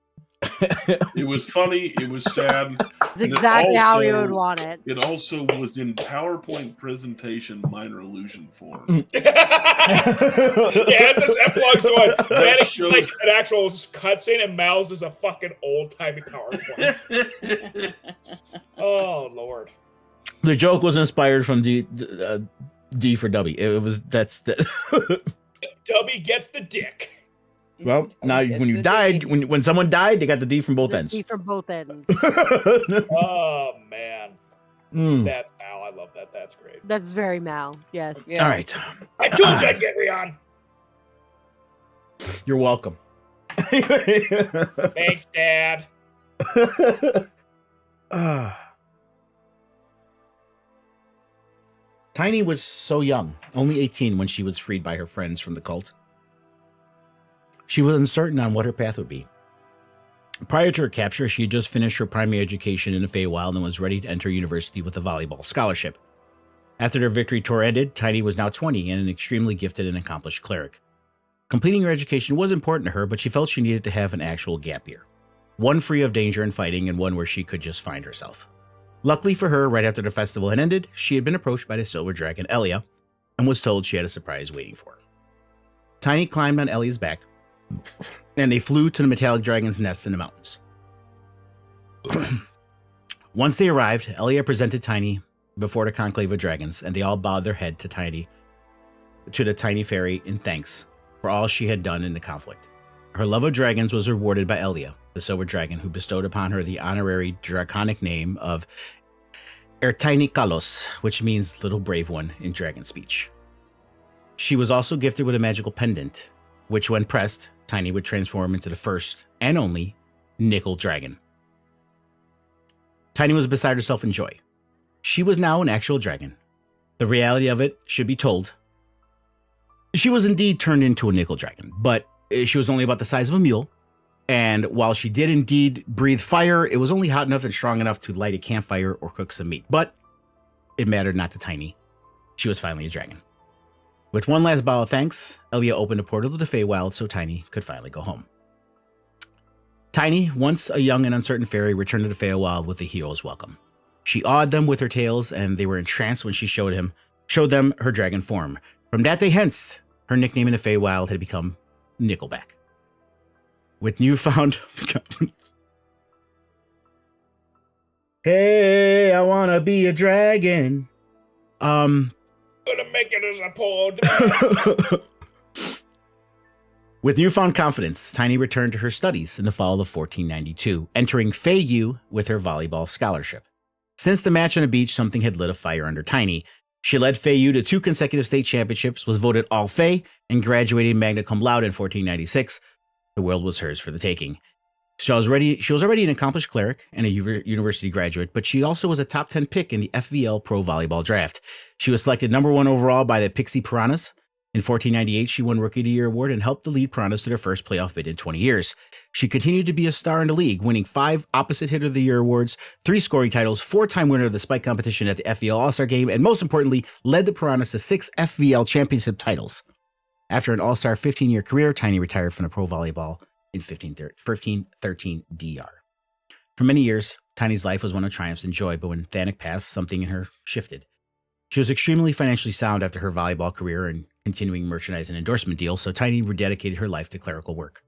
It was funny. It was sad. It's exactly how you would want it. It also was in PowerPoint presentation minor illusion form. Yeah, it's this epilogue's going. It's like an actual cutscene, and Mal's is a fucking old-timey PowerPoint. Oh, Lord. The joke was inspired from D for W. It was Dubby gets the dick. Well, now when you died, when someone died, they got the D from both ends. D from both ends. Oh man, That's Mal. I love that. That's great. That's very Mal. Yes. Yeah. All right. I told you I'd get Rion. You're welcome. Thanks, Dad. Tiny was so young, only 18 when she was freed by her friends from the cult. She was uncertain on what her path would be. Prior to her capture, she had just finished her primary education in the Feywild and was ready to enter university with a volleyball scholarship. After their victory tour ended, Tiny was now 20 and an extremely gifted and accomplished cleric. Completing her education was important to her, but she felt she needed to have an actual gap year. One free of danger and fighting, and one where she could just find herself. Luckily for her, right after the festival had ended, she had been approached by the silver dragon Elia and was told she had a surprise waiting for her. Tiny climbed on Elia's back, and they flew to the metallic dragon's nest in the mountains. Once they arrived, Elia presented Tiny before the conclave of dragons, and they all bowed their head to the tiny fairy in thanks for all she had done in the conflict. Her love of dragons was rewarded by Elia, the silver dragon, who bestowed upon her the honorary draconic name of Ertainikalos, which means little brave one in dragon speech. She was also gifted with a magical pendant, which when pressed, Tiny would transform into the first and only nickel dragon. Tiny was beside herself in joy. She was now an actual dragon. The reality of it should be told. She was indeed turned into a nickel dragon, but she was only about the size of a mule, and while she did indeed breathe fire, it was only hot enough and strong enough to light a campfire or cook some meat. But it mattered not to Tiny. She was finally a dragon. With one last bow of thanks, Elia opened a portal to the Feywild so Tiny could finally go home. Tiny, once a young and uncertain fairy, returned to the Feywild with a hero's welcome. She awed them with her tales, and they were entranced when she showed them her dragon form. From that day hence, her nickname in the Feywild had become Nickelback. With newfound confidence. Hey, I wanna be a dragon. Gonna make it as a poor With newfound confidence, Tiny returned to her studies in the fall of 1492, entering Faerun with her volleyball scholarship. Since the match on the beach, something had lit a fire under Tiny. She led Faerun to 2 consecutive state championships, was voted All Fey, and graduated magna cum laude in 1496. The world was hers for the taking. She was already an accomplished cleric and a university graduate, but she also was a top 10 pick in the FVL Pro Volleyball Draft. She was selected number 1 overall by the Pixie Piranhas. In 1498, she won Rookie of the Year award and helped the lead Piranhas to their first playoff bid in 20 years. She continued to be a star in the league, winning 5 Opposite Hitter of the Year awards, 3 scoring titles, 4-time winner of the Spike competition at the FVL All-Star Game, and most importantly, led the Piranhas to 6 FVL championship titles. After an All-Star 15-year career, Tiny retired from the pro volleyball in 1513 DR. For many years, Tiny's life was one of triumphs and joy, but when Thanik passed, something in her shifted. She was extremely financially sound after her volleyball career and continuing merchandise and endorsement deals, so Tiny rededicated her life to clerical work.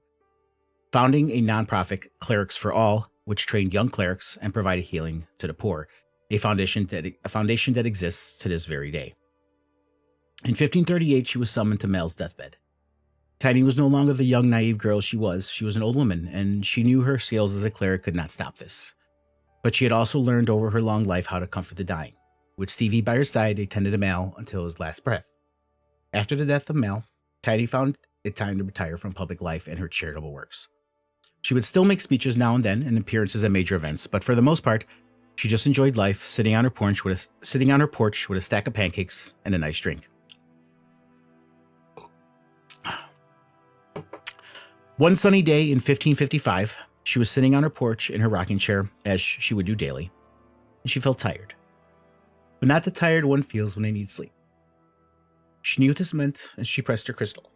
Founding a nonprofit, Clerics for All, which trained young clerics and provided healing to the poor, a foundation that exists to this very day. In 1538, she was summoned to Mel's deathbed. Tiny was no longer the young, naive girl she was. She was an old woman, and she knew her skills as a cleric could not stop this. But she had also learned over her long life how to comfort the dying. With Stevie by her side, they tended to Mel until his last breath. After the death of Mel, Tiny found it time to retire from public life and her charitable works. She would still make speeches now and then and appearances at major events, but for the most part, she just enjoyed life, sitting on her porch with a stack of pancakes and a nice drink. One sunny day in 1555, she was sitting on her porch in her rocking chair, as she would do daily, and she felt tired. But not the tired one feels when they need sleep. She knew what this meant as she pressed her crystal.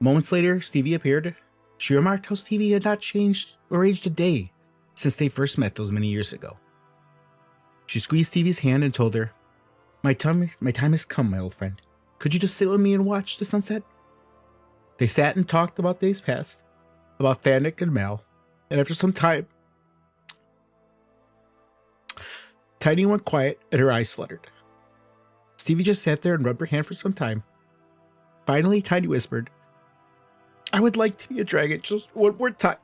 Moments later, Stevie appeared. She remarked how Stevie had not changed or aged a day since they first met those many years ago. She squeezed Stevie's hand and told her, My time has come, my old friend. Could you just sit with me and watch the sunset?" They sat and talked about days past, about Thanik and Mal, and after some time, Tiny went quiet and her eyes fluttered. Stevie just sat there and rubbed her hand for some time. Finally, Tiny whispered, "I would like to be a dragon just one more time."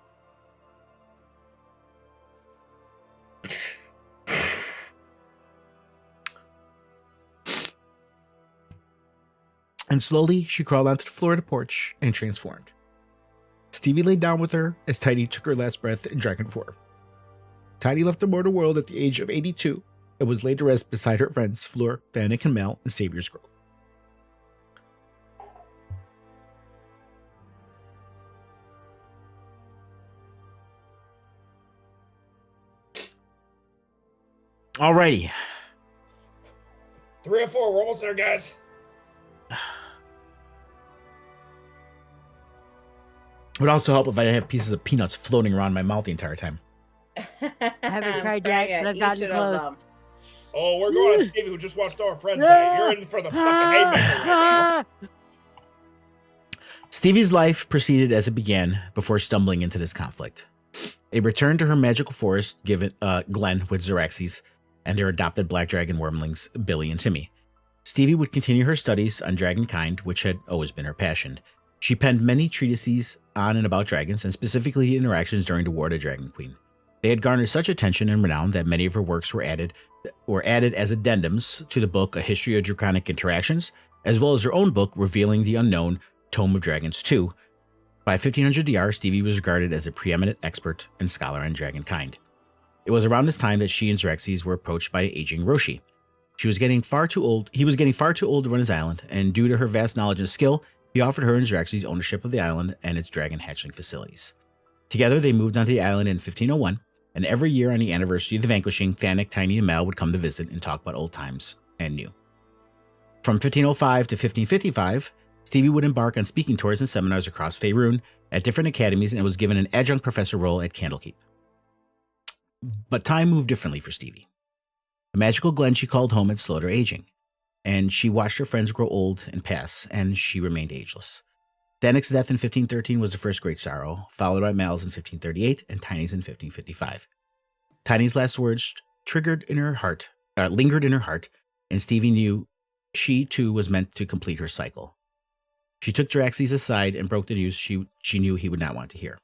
And slowly, she crawled onto the floor of the porch and transformed. Stevie laid down with her as Tiny took her last breath in dragon form. Tiny left the mortal world at the age of 82 and was laid to rest beside her friends Fleur, Vanek, and Mel in Savior's Grove. Alrighty. 3 or 4. We're almost there, guys. It would also help if I didn't have pieces of peanuts floating around my mouth the entire time. I haven't tried yet, but I've gotten close. Oh, we're going on Stevie, who just watched our friends die. You're in for the fucking haymaker right now. Stevie's life proceeded as it began before stumbling into this conflict. A return to her magical forest given Glen with Xeraxes and their adopted black dragon wormlings, Billy and Timmy. Stevie would continue her studies on dragonkind, which had always been her passion. She penned many treatises on and about dragons, and specifically interactions during the War of the Dragon Queen. They had garnered such attention and renown that many of her works were added as addendums to the book A History of Draconic Interactions, as well as her own book revealing the unknown Tome of Dragons 2. By 1500 DR, Stevie was regarded as a preeminent expert and scholar on dragonkind. It was around this time that she and Xeraxes were approached by aging Roshi. He was getting far too old to run his island, and due to her vast knowledge and skill, he offered her and Xeraxes ownership of the island and its dragon hatchling facilities. Together, they moved onto the island in 1501, and every year on the anniversary of the vanquishing, Thanik, Tiny, and Mal would come to visit and talk about old times and new. From 1505 to 1555, Stevie would embark on speaking tours and seminars across Faerun at different academies and was given an adjunct professor role at Candlekeep. But time moved differently for Stevie. The magical Glen she called home had slowed her aging, and she watched her friends grow old and pass, and she remained ageless. Thanik's death in 1513 was the first great sorrow, followed by Mal's in 1538 and Tiny's in 1555. Tiny's last words lingered in her heart, and Stevie knew she too was meant to complete her cycle. She took Xeraxes aside and broke the news she knew he would not want to hear.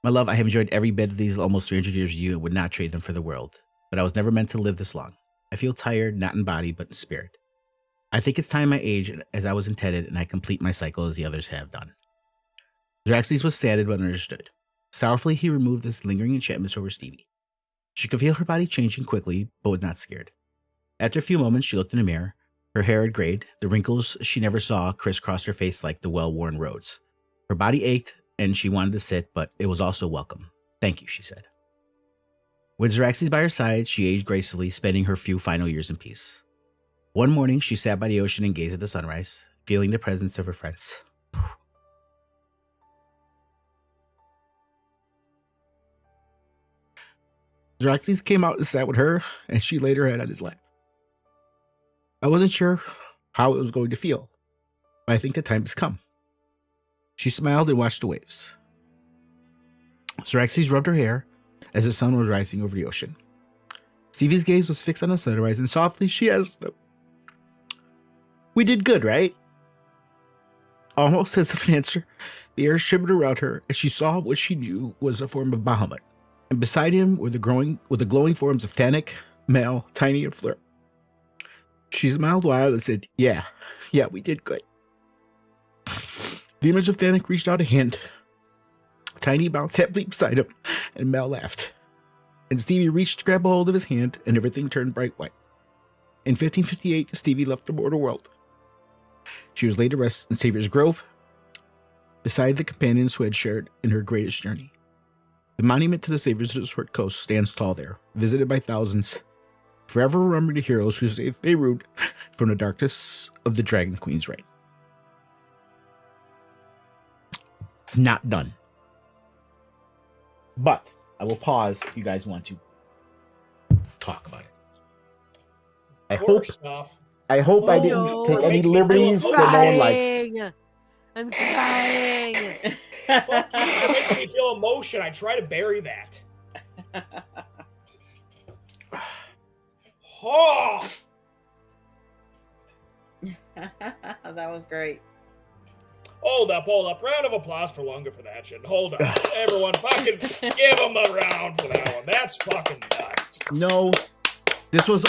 My love, I have enjoyed every bit of these almost 300 years with you and would not trade them for the world, but I was never meant to live this long. I feel tired, not in body, but in spirit. I think it's time I age as I was intended, and I complete my cycle as the others have done. Xeraxes was saddened but understood. Sorrowfully, he removed this lingering enchantments over Stevie. She could feel her body changing quickly, but was not scared. After a few moments, she looked in the mirror. Her hair had grayed. The wrinkles she never saw crisscrossed her face like the well-worn roads. Her body ached, and she wanted to sit, but it was also welcome. Thank you, she said. With Xeraxes by her side, she aged gracefully, spending her few final years in peace. One morning, she sat by the ocean and gazed at the sunrise, feeling the presence of her friends. Xeraxes came out and sat with her, and she laid her head on his lap. I wasn't sure how it was going to feel, but I think the time has come. She smiled and watched the waves. Xeraxes rubbed her hair as the sun was rising over the ocean. Stevie's gaze was fixed on the sunrise, and softly she asked them, "We did good, right?" Almost as if an answer, the air shimmered around her as she saw what she knew was a form of Bahamut, and beside him were the glowing forms of Thanik, Mal, Tiny, and Fleur. She smiled wide and said, Yeah, we did good." The image of Thanik reached out a hand. Tiny bounced happily beside him, and Mal laughed. And Stevie reached to grab a hold of his hand, and everything turned bright white. In 1558, Stevie left the mortal world. She was laid to rest in Savior's Grove, beside the companions who had shared in her greatest journey. The monument to the Saviors of the Sword Coast stands tall there, visited by thousands, forever remembering the heroes who saved Faerun from the darkness of the Dragon Queen's reign. It's not done. But I will pause if you guys want to talk about it. I hope I didn't take any liberties that no one likes. I'm crying. Fuck you, it makes me feel emotion. I try to bury that. Oh! That was great. Hold up. Round of applause for Lunga for that shit. Hold up. Everyone fucking give him a round for that one. That's fucking nuts. No, this was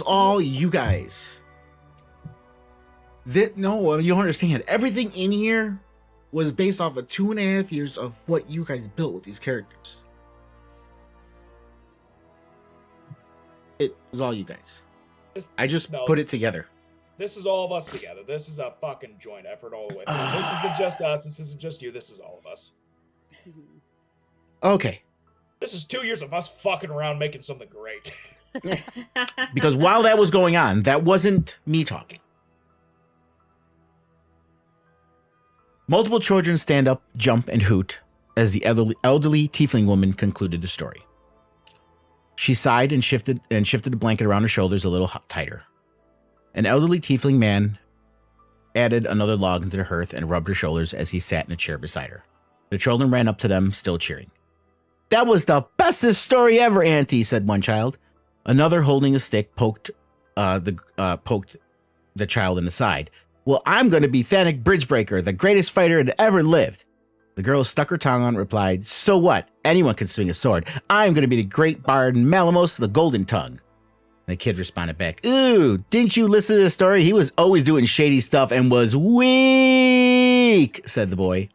all you guys. No, you don't understand. Everything in here was based off of 2.5 years of what you guys built with these characters. It was all you guys. I just put it together. This is all of us together. This is a fucking joint effort all the way through. This isn't just us. This isn't just you. This is all of us. Okay. This is 2 years of us fucking around making something great. Because while that was going on, that wasn't me talking. Multiple children stand up, jump, and hoot as the elderly tiefling woman concluded the story. She sighed and shifted the blanket around her shoulders a little tighter. An elderly tiefling man added another log into the hearth and rubbed her shoulders as he sat in a chair beside her. The children ran up to them, still cheering. "That was the bestest story ever, Auntie," said one child. Another, holding a stick, poked the child in the side. "Well, I'm going to be Thanik Bridgebreaker, the greatest fighter that ever lived." The girl stuck her tongue out and replied, "So what? Anyone can swing a sword. I'm going to be the great bard Malamos, the Golden Tongue." The kid responded back, "Ooh, didn't you listen to the story? He was always doing shady stuff and was weak," said the boy.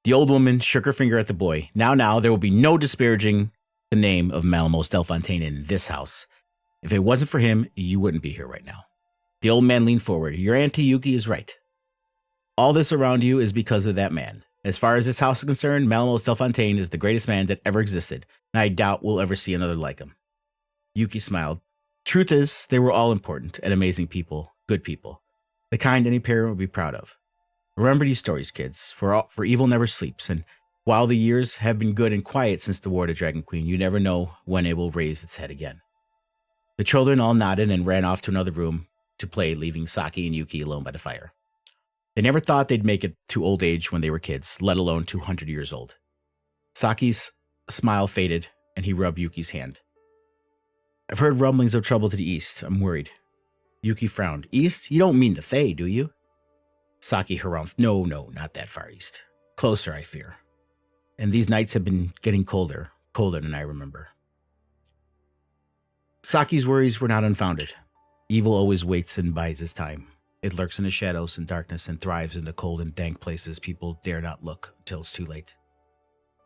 The old woman shook her finger at the boy. Now, there will be no disparaging the name of Malamos Delfontaine in this house. If it wasn't for him, you wouldn't be here right now. The old man leaned forward. "Your Auntie Yuki is right. All this around you is because of that man. As far as this house is concerned, Malamos Delfontaine is the greatest man that ever existed, and I doubt we'll ever see another like him." Yuki smiled. "Truth is, they were all important and amazing people, good people, the kind any parent would be proud of. Remember these stories, kids, for evil never sleeps, and while the years have been good and quiet since the War of the Dragon Queen, you never know when it will raise its head again." The children all nodded and ran off to another room to play, leaving Saki and Yuki alone by the fire. They never thought they'd make it to old age when they were kids, let alone 200 years old. Saki's smile faded, and he rubbed Yuki's hand. "I've heard rumblings of trouble to the east. I'm worried." Yuki frowned. "East? You don't mean the Fae, do you?" Saki harumphed. No, not that far east. Closer, I fear. And these nights have been getting colder than I remember. Saki's worries were not unfounded. Evil always waits and bides its time. It lurks in the shadows and darkness and thrives in the cold and dank places people dare not look until it's too late.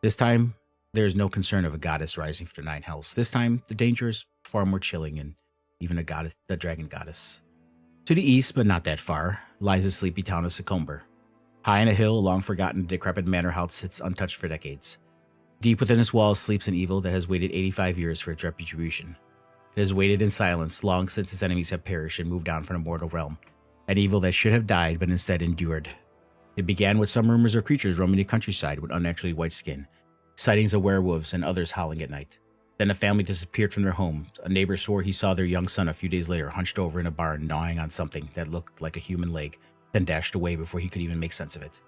This time, there is no concern of a goddess rising from the nine hells. This time, the danger is far more chilling, and even the dragon goddess. To the east, but not that far, lies the sleepy town of Succumber. High on a hill, a long-forgotten, decrepit manor house sits untouched for decades. Deep within its walls sleeps an evil that has waited 85 years for its retribution. It has waited in silence long since its enemies have perished and moved on from the mortal realm. An evil that should have died, but instead endured. It began with some rumors of creatures roaming the countryside with unnaturally white skin, sightings of werewolves and others howling at night. Then a family disappeared from their home. A neighbor swore he saw their young son a few days later, hunched over in a barn, gnawing on something that looked like a human leg, then dashed away before he could even make sense of it.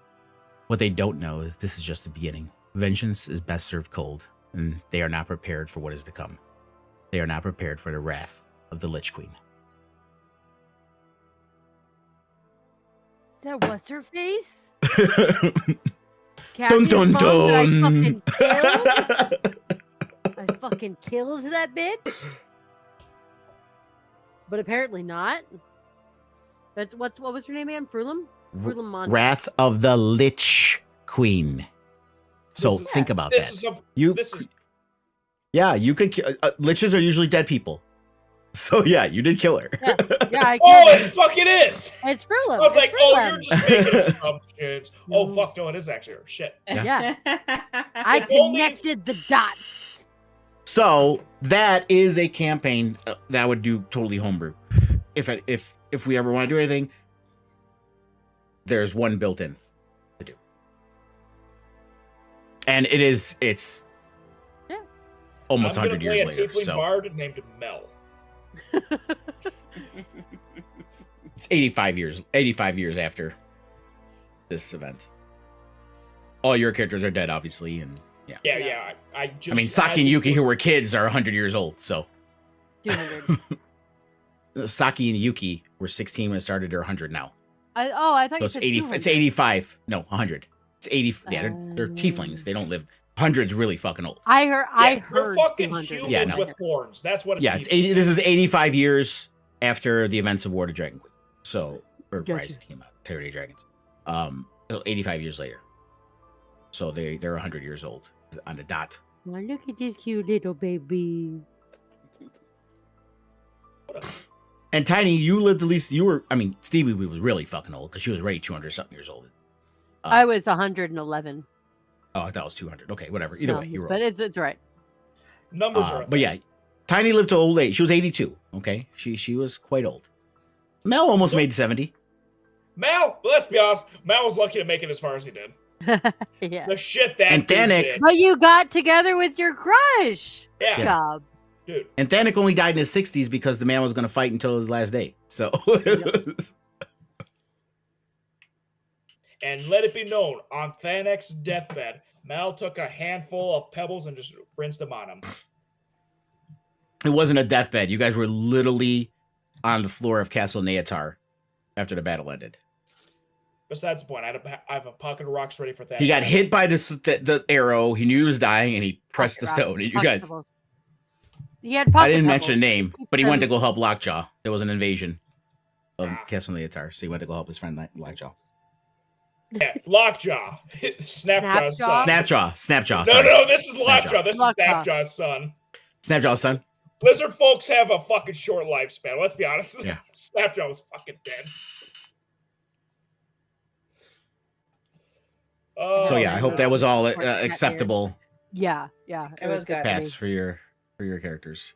What they don't know is this is just the beginning. Vengeance is best served cold, and they are not prepared for what is to come. They are not prepared for the wrath of the Lich Queen. Is that what's her face? Dun Cassie's dun mom that dun. I fucking killed that bitch. But apparently not. That's what was her name again? Frulum? Frulum Monte. Wrath of the Lich Queen. So think about that. Yeah, you could. Liches are usually dead people. So yeah, you did kill her. Yeah, I killed Oh, her. it fucking is! It's Frulum. I was like, oh, Frulum. you're just making assumptions. Oh, fuck, no, it is actually her. Shit. Yeah. I If only- connected the dots. So that is a campaign that would do totally homebrew. If we ever want to do anything, there's one built in to do, and it's almost 100 years I'm later. gonna play a tiefling So bard named Mel. it's 85 years after this event. All your characters are dead, obviously, and Yeah. I mean, Saki and Yuki, who were kids, are 100 years old. So 200. Saki and Yuki were 16 when it started. They're 100 now. I thought So you it's said 80. 200. It's 85. No, 100. It's 80. Yeah, they're tieflings. They don't live. 100's really fucking old. I heard They're fucking 200. humans Yeah, no. with horns. That's what it's. Yeah, it's 80. This is 85 years after the events of War of the Dragon Queen. So, or Gotcha. Rise of TIamat, Tyranny of Dragons. So 85 years later. So they're 100 years old on the dot. Oh, look at this cute little baby. And Tiny, you lived at least. Stevie was really fucking old because she was already 200 something years old. I was 111. Oh, I thought it was 200. Okay, whatever. Either way, you're but right. it's right. Numbers are. But yeah, Tiny lived to old age. She was 82. Okay, she was quite old. Mel almost made 70. Mal, let's be honest. Mal was lucky to make it as far as he did. Yeah. The shit that And dude Danik- did. But you got together with your crush. Yeah, Good job. dude. And Thanik only died in his 60s because the man was going to fight until his last day. So. And let it be known, on Thanek's deathbed, Mal took a handful of pebbles and just rinsed them on him. It wasn't a deathbed. You guys were literally on the floor of Castle Neatar after the battle ended. Besides the point, I have a pocket of rocks ready for Thanek. He got hit by the arrow. He knew he was dying, and he pressed the stone. And you guys, He had I didn't mention a name, but he went to go help Lockjaw. There was an invasion of Castle Neatar, so he went to go help his friend Lockjaw. Yeah, Lockjaw. Snapjaw's son. Snapjaw. No, Sorry. no, this is Snapjaw. Lockjaw. This Lockjaw. is Snapjaw's son. Snapjaw's son. Lizard folks have a fucking short lifespan. Let's be honest. Yeah. Snapjaw was fucking dead. Oh, So yeah, I hope that was all Short cat acceptable Yeah. It was good. paths for your characters.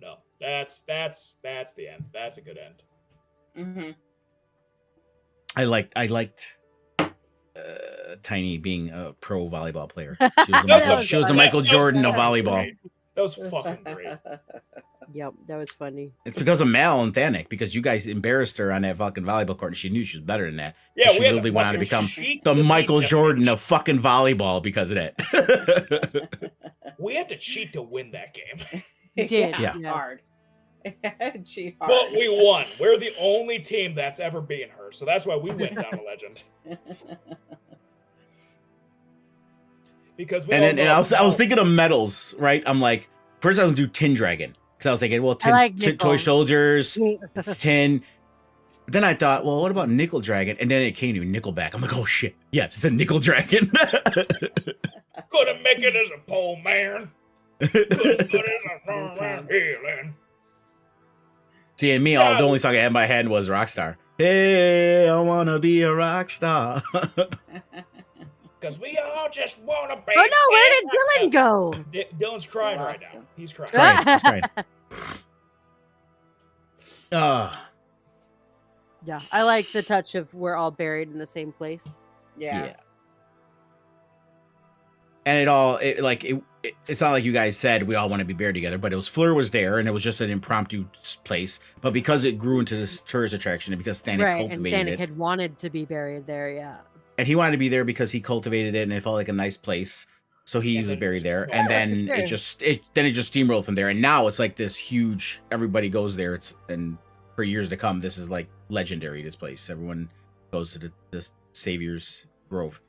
No, that's the end. That's a good end. Mm-hmm. I liked Tiny being a pro volleyball player. She was the Michael Jordan of volleyball. Great. That was fucking great. Yep, that was funny. It's because of Mal and Thanik, because you guys embarrassed her on that fucking volleyball court, and she knew she was better than that. Yeah, She we had literally went on to become cheat The to Michael beat that Jordan bitch. of fucking volleyball because of that. We had to cheat to win that game. You did. Yeah. Yes. Hard. Cheat hard. But we won. We're the only team that's ever beaten her, so that's why we went down a legend. Because we And all know I was thinking of medals, right? I'm like, first I was gonna do Tin Dragon because I was thinking, well, I like Toy nickel. Soldiers, it's tin. But then I thought, well, what about Nickel Dragon? And then it came to Nickelback. I'm like, oh shit, yes, it's a Nickel Dragon. couldn't make it as a pole man. Couldn't get it as a man healing. See, and me, the only song I had in my head was Rockstar. Hey, I wanna be a rock star. Because we all just want to be. Oh no, where did Dylan go? Dylan's crying right now. Awesome. He's crying. Right, that's right. Yeah, I like the touch of we're all buried in the same place. Yeah. And it's not like you guys said we all want to be buried together, but it was Fleur was there, and it was just an impromptu place. But because it grew into this tourist attraction, and because Thanik Right, and cultivated Thanik it, had wanted to be buried there, yeah. and he wanted to be there because he cultivated it, and it felt like a nice place. So he was buried there, and then sure. it just steamrolled from there. And now it's like this huge. Everybody goes there. And for years to come, this is like legendary. This place, everyone goes to the Savior's Grove.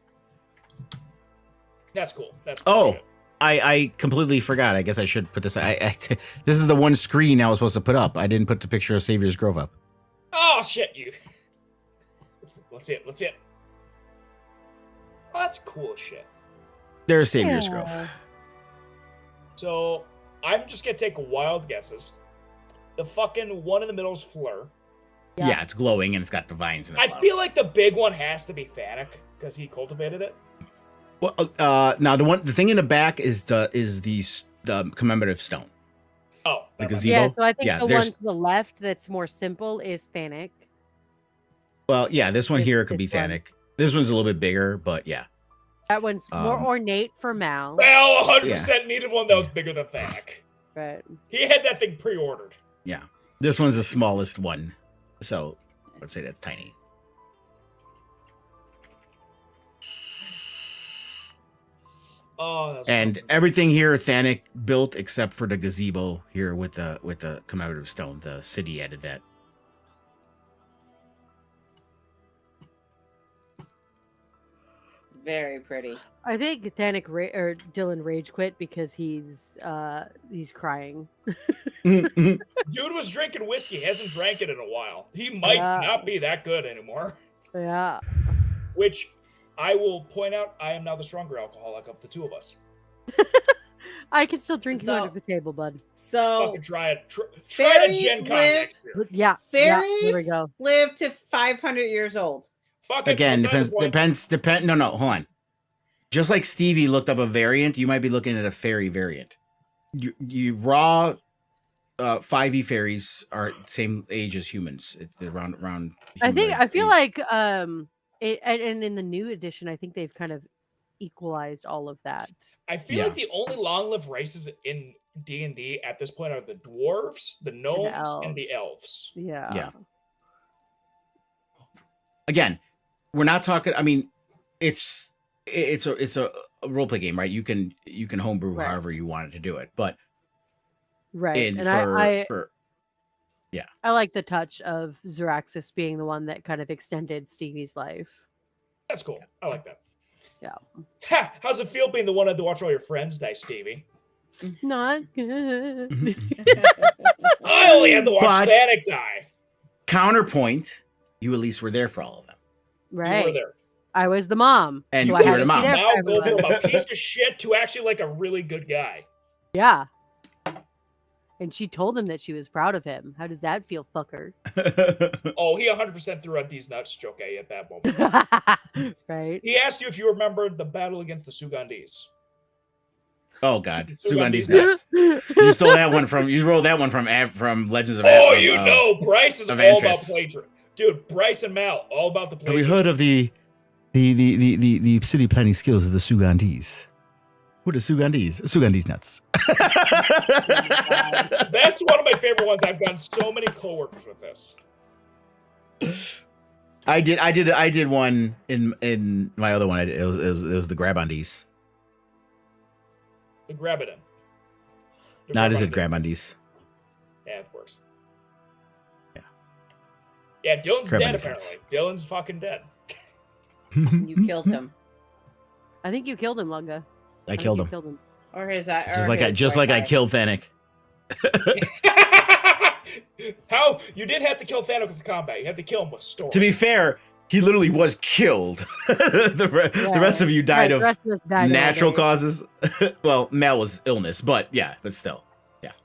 That's cool. Oh, I completely forgot. I guess I should put this. This is the one screen I was supposed to put up. I didn't put the picture of Savior's Grove up. Oh shit, you. Let's see it. Oh, that's cool as shit. There's Savior's Grove. So I'm just gonna take wild guesses. The fucking one in the middle is Fleur. Yeah, it's glowing and it's got the vines in it. I feel like the big one has to be Thanik because he cultivated it. Well, now the thing in the back is the commemorative stone. Oh, The never mind. gazebo. Yeah, so I think Yeah, the there's- one to the left that's more simple is Thanik. Well, yeah, this one here could be This one. Thanik. This one's a little bit bigger, but yeah. That one's more Um, ornate for Mal. Well, 100% needed one that was bigger than Thanik. But He had that thing pre-ordered. This one's the smallest one. So let's say that's tiny. Oh, that's And everything here Thanik built except for the gazebo here with the commemorative stone. The city added that. Very pretty. I think Thanik or Dylan rage quit because he's crying. Dude was drinking whiskey. He hasn't drank it in a while. He might Yeah. not be that good anymore. Yeah. Which I will point out, I am now the stronger alcoholic of the two of us. I can still drink you So- under the table, bud. So Fucking try it. Try it fairies at Gen Con live- next year. Yeah. fairies Yeah, there we go. live to 500 years old. Fuck it, Again, beside the point. depends. No, hold on. just like Stevie looked up a variant, you might be looking at a fairy variant. You raw 5e fairies are same age as humans. It's around I feel age. like and in the new edition, I think they've kind of equalized all of that. I feel like the only long-lived races in D&D at this point are the dwarves, the gnomes, and the elves. Yeah. Again, we're not talking. I mean, it's a roleplay game, right? You can homebrew Right. however you wanted to do it, but Right. and And I like the touch of Zeraxis being the one that kind of extended Stevie's life. That's cool. I like that. Yeah. Ha! How's it feel being the one that had to watch all your friends die, Stevie? Not good. I only had to watch But- Static die. counterpoint, you at least were there for all of them. You were Right. there. I was the mom. And so you I were had the to mom. be there Now for go everyone. from a piece of shit to actually like a really good guy. Yeah. And she told him that she was proud of him. How does that feel, fucker? Oh, he 100% threw out these nuts joke at you at that moment. Right? He asked you if you remembered the battle against the Sugandese. Oh God, Sugandhi's Sugandhi's nuts. You stole that one from. You rolled that one from Legends of. Oh, of- Bryce is all of about Antris. plagiarism. Dude, Bryce and Mal, all about the Have we plagiarism. heard of the city planning skills of the Sugandhis? What are Sugandhis? Sugandhis nuts. That's one of my favorite ones. I've done so many coworkers with this. I did one in my other one. It was the Grabondies. The Grabadin. Not is it Grabondies? Yeah, it works. Yeah. Yeah, Dylan's dead Grabondies apparently. Dylan's fucking dead. You killed him, I think you killed him, Lunga. I think killed you him. Killed him. or his Just like I killed Thanik. How you did have to kill Thanos with combat. You had to kill him with story. To be fair, he literally was killed. The rest of you died Right, the of rest of us died natural early. causes. Well, Mal was illness, but still.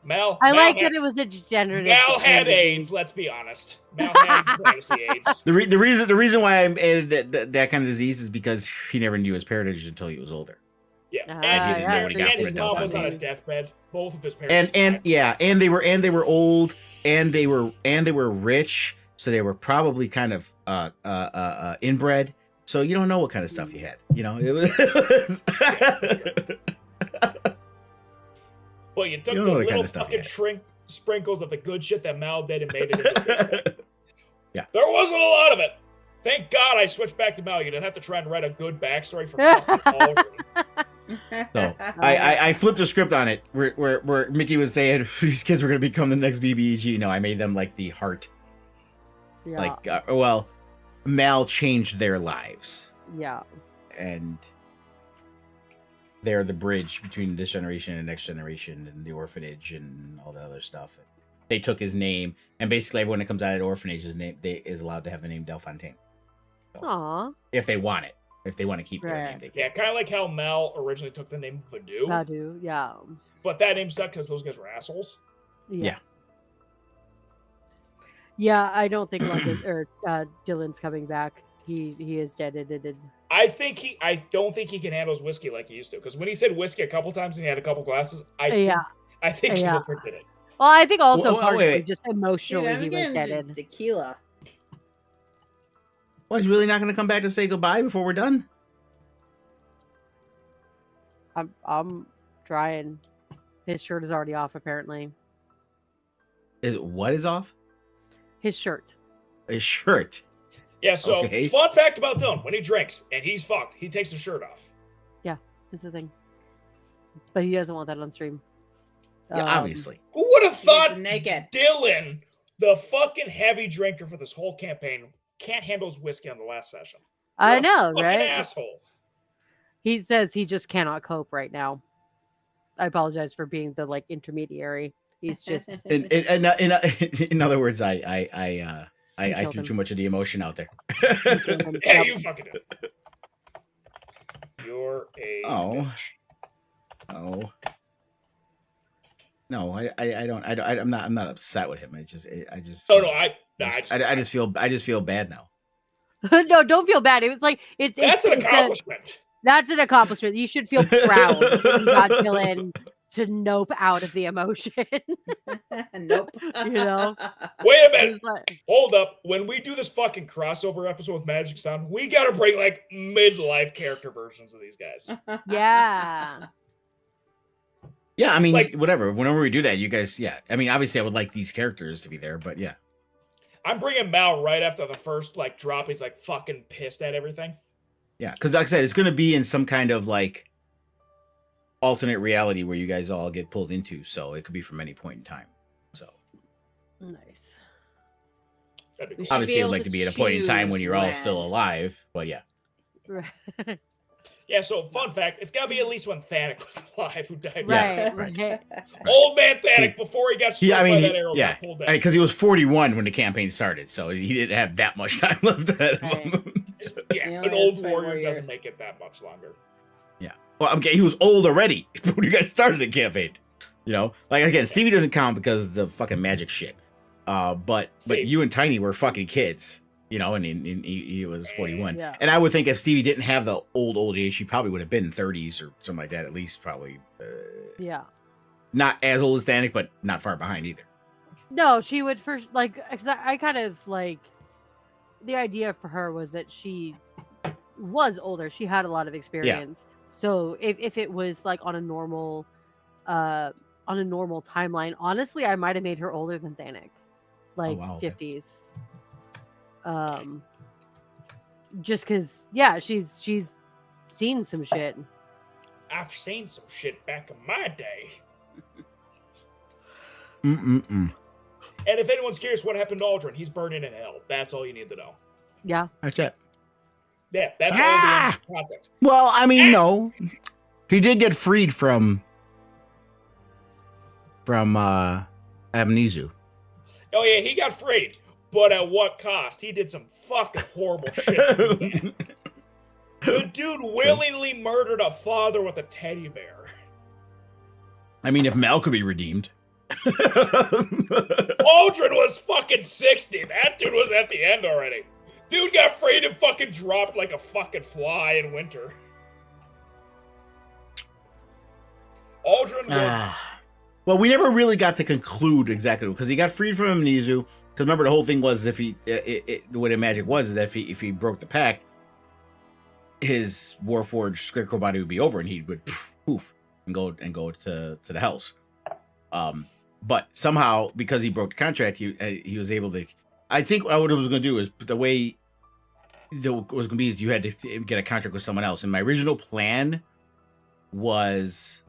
Mal. I Mal like had, that it was a degenerative. Mal had disease. AIDS. Let's be honest. Mal had fantasy AIDS. The reason why I added that kind of disease is because he never knew his parentage until he was older. Yeah, Ah, and his, yeah, parents, so you and his can mom go was on on his these. deathbed. Both of his parents. And died. they were old and they were rich, so they were probably kind of inbred. So you don't know what kind of stuff you had. You know, it was. But you took You the know what little kind of stuff he fucking sprinkles of the good shit that Mal did and made it into a good thing. Yeah. There wasn't a lot of it. Thank God I switched back to Mal. You didn't have to try and write a good backstory for fucking Aldrin. So I flipped a script on it where Mickey was saying these kids were going to become the next BBEG. No, I made them like the heart. Yeah. Like, Mal changed their lives, yeah. and they're the bridge between this generation and next generation and the orphanage and all the other stuff. They took his name, and basically everyone that comes out of the orphanage is allowed to have the name Delfontaine. Aw. If they want it. If they want to keep their Right. name, they can. Yeah, kind of like how Mal originally took the name Voodoo, Badu. Yeah. but that name stuck because those guys were assholes. Yeah. Yeah, I don't think Dylan's coming back. He is dead. I don't think he can handle his whiskey like he used to. Because when he said whiskey a couple times and he had a couple glasses, I think he Yeah. overdid it. Well, I think also Wait, partially wait. just emotionally he was deaded. Tequila. Well, he's really not going to come back to say goodbye before we're done? I'm trying. His shirt is already off, apparently. What is off? His shirt. His shirt. Yeah, so Okay. fun fact about Dylan, when he drinks and he's fucked, he takes his shirt off. Is the thing. But he doesn't want that on stream. Yeah, obviously. Who would have He's thought naked. Dylan, the fucking heavy drinker for this whole campaign, can't handle his whiskey on the last session? I What a know, fucking right? asshole. He says he just cannot cope right now. I apologize for being the intermediary. He's just In other words, I killed threw him. too much of the emotion out there. Yeah, you fucking did. You're a Oh. bitch. Oh. No, I'm not upset with him. I just No, I just feel bad now. no, don't feel bad. It was like it's that's an it's accomplishment. That's an accomplishment. You should feel proud that you got Dylan to nope out of the emotion. Nope. You know? Wait a It minute. was like, Hold up. When we do this fucking crossover episode with Magic Sound, we gotta bring like midlife character versions of these guys. yeah. Yeah, I mean, Like- whatever. Whenever we do that, you guys, yeah. I mean, obviously, I would like these characters to be there, but yeah. I'm bringing Mal right after the first like drop. He's like fucking pissed at everything. Yeah, because like I said, it's going to be in some kind of like alternate reality where you guys all get pulled into. So it could be from any point in time. So Nice. That'd be We cool. should obviously, be I'd able like to to be at a point in time when choose you're all when. still alive. But yeah. Yeah, so fun fact, it's gotta be at least when Thanik was alive who died. Right, right. Old man Thanik See, before he got struck Yeah, I by mean, that arrow yeah, got pulled down. because he was 41 when the campaign started, so he didn't have that much time left ahead of him. Yeah, He an only old has 20 more warrior doesn't years. make it that much longer. Well, okay, he was old already when you guys started the campaign. You know, like again, Stevie doesn't count because of the fucking magic shit. But Hey. you and Tiny were fucking kids. You know, and he was 41. Yeah. And I would think if Stevie didn't have the old age, she probably would have been 30s or something like that. At least probably Yeah. not as old as Danik, but not far behind either. No, she would first like because I kind of like the idea for her was that she was older. She had a lot of experience. So if it was like on a normal timeline, honestly, I might have made her older than Thanik. Like wow, okay. 50s. Just because yeah, she's seen some shit. I've seen some shit back in my day. Mm-mm-mm. And if anyone's curious what happened to Aldrin, he's burning in hell. That's all you need to know. Yeah. That's it. Yeah, that's Ah! all the context. Well, I mean, no. He did get freed from Amnesu. Oh yeah, he got freed, but at what cost? He did some fucking horrible shit. The dude willingly murdered a father with a teddy bear. I mean, if Mel could be redeemed. Aldrin was fucking 60. That dude was at the end already. Dude got freed and fucking dropped like a fucking fly in winter. Aldrin was... Well, we never really got to conclude exactly because he got freed from Amnesu. Because remember, the whole thing was if he, the way the magic was is that if he broke the pact, his Warforged Scarecrow body would be over, and he would poof and go to the hells. But somehow, because he broke the contract, he was able to. I think what it was going to do is the way it was going to be is you had to get a contract with someone else. And my original plan was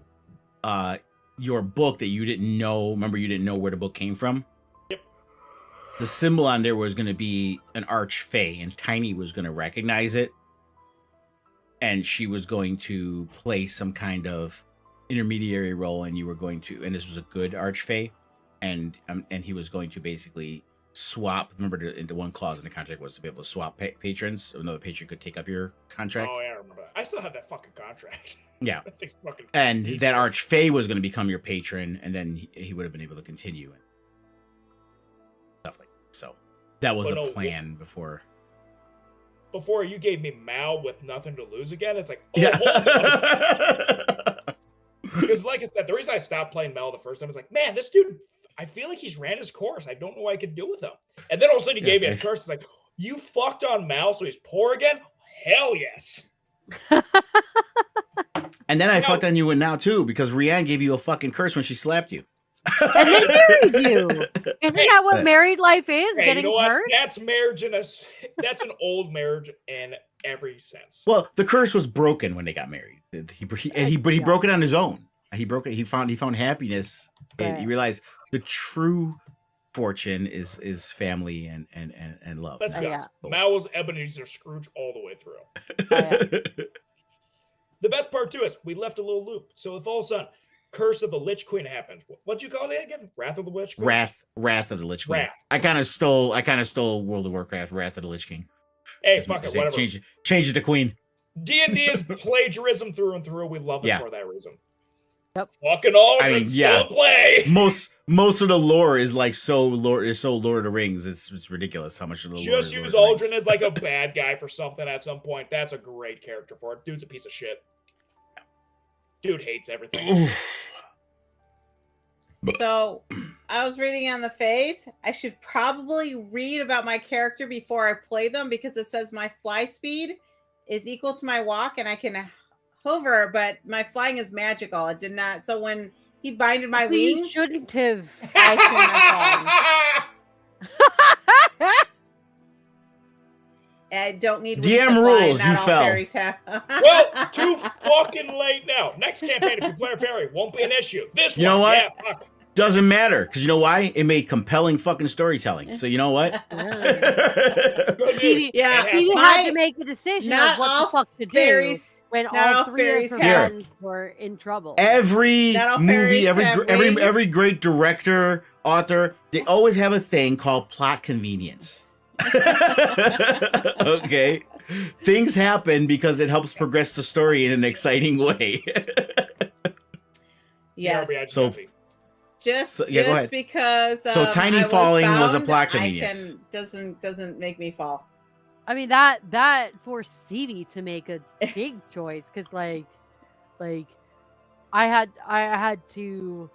your book that you didn't know. Remember, you didn't know where the book came from. Yep. The symbol on there was going to be an archfey, and Tiny was going to recognize it, and she was going to play some kind of intermediary role, and you were going to, and this was a good archfey, and he was going to basically swap. Remember, the one clause in the contract was to be able to swap patrons, so another patron could take up your contract. Oh yeah, I remember that. I still have that fucking contract. Yeah. That thing's fucking... And that archfey was going to become your patron, and then he would have been able to continue and stuff like that. So that was But a no, plan before. Before you gave me Mao with nothing to lose again, it's like, oh, Yeah. hold on. Because like I said, the reason I stopped playing Mel the first time was like, man, this dude, I feel like he's ran his course. I don't know what I could do with him. And then all of a sudden you gave me a curse. It's like, you fucked on Mal, so he's poor again? Hell yes. And then I No. fucked on you now too, because Rianne gave you a fucking curse when she slapped you. And they married you. Isn't that what married life is? Hey, Getting you know what? hurt? That's marriage that's an old marriage in every sense. Well, the curse was broken when they got married. He broke it on his own. He broke it. He found happiness, and he Right. realized the true fortune is family and love. Let's be Yeah. honest. Mal was Ebenezer Scrooge all the way through. Yeah. The best part too is we left a little loop. So if all of a sudden Curse of the Lich Queen happens, what'd you call it again? Wrath of the Lich Queen? Wrath of the Lich King. Wrath. I kind of stole World of Warcraft, Wrath of the Lich King. Hey, Just fuck make it, whatever. Change it to Queen. D&D is plagiarism through and through. We love it Yeah. for that reason. Fucking Aldrin's yeah. still in play. Most of the lore is like so Lord of the Rings. It's ridiculous how much of the lore Just is use Lord of the Aldrin Rings. as like a bad guy for something at some point. That's a great character for it. Dude's a piece of shit. Dude hates everything. So I was reading on the face. I should probably read about my character before I play them because it says my fly speed is equal to my walk and I can hover, but my flying is magical. It did not. So when he binded my You wings, shouldn't have. I shouldn't have flown. I don't need wings DM to fly, rules, not you all fell. fairies have. Well, too fucking late now. Next campaign, if you play a fairy, won't be an issue. This You one, know what? yeah, fuck. Doesn't matter, because you know why? It made compelling fucking storytelling. So you know what? Good news. Stevie, Yeah. Stevie had to make a decision Not of what all the fuck to do fairies. when not all all three fairies of her have- friends were in trouble. Every Not all movie, fairies have every wings. great director, author, they always have a thing called plot convenience. Okay, things happen because it helps progress the story in an exciting way. Yes. So- Just So- yeah, go ahead. because So Tiny I was falling was a bound, plot I convenience. doesn't make me fall. I mean that forced Stevie to make a big choice because like I had to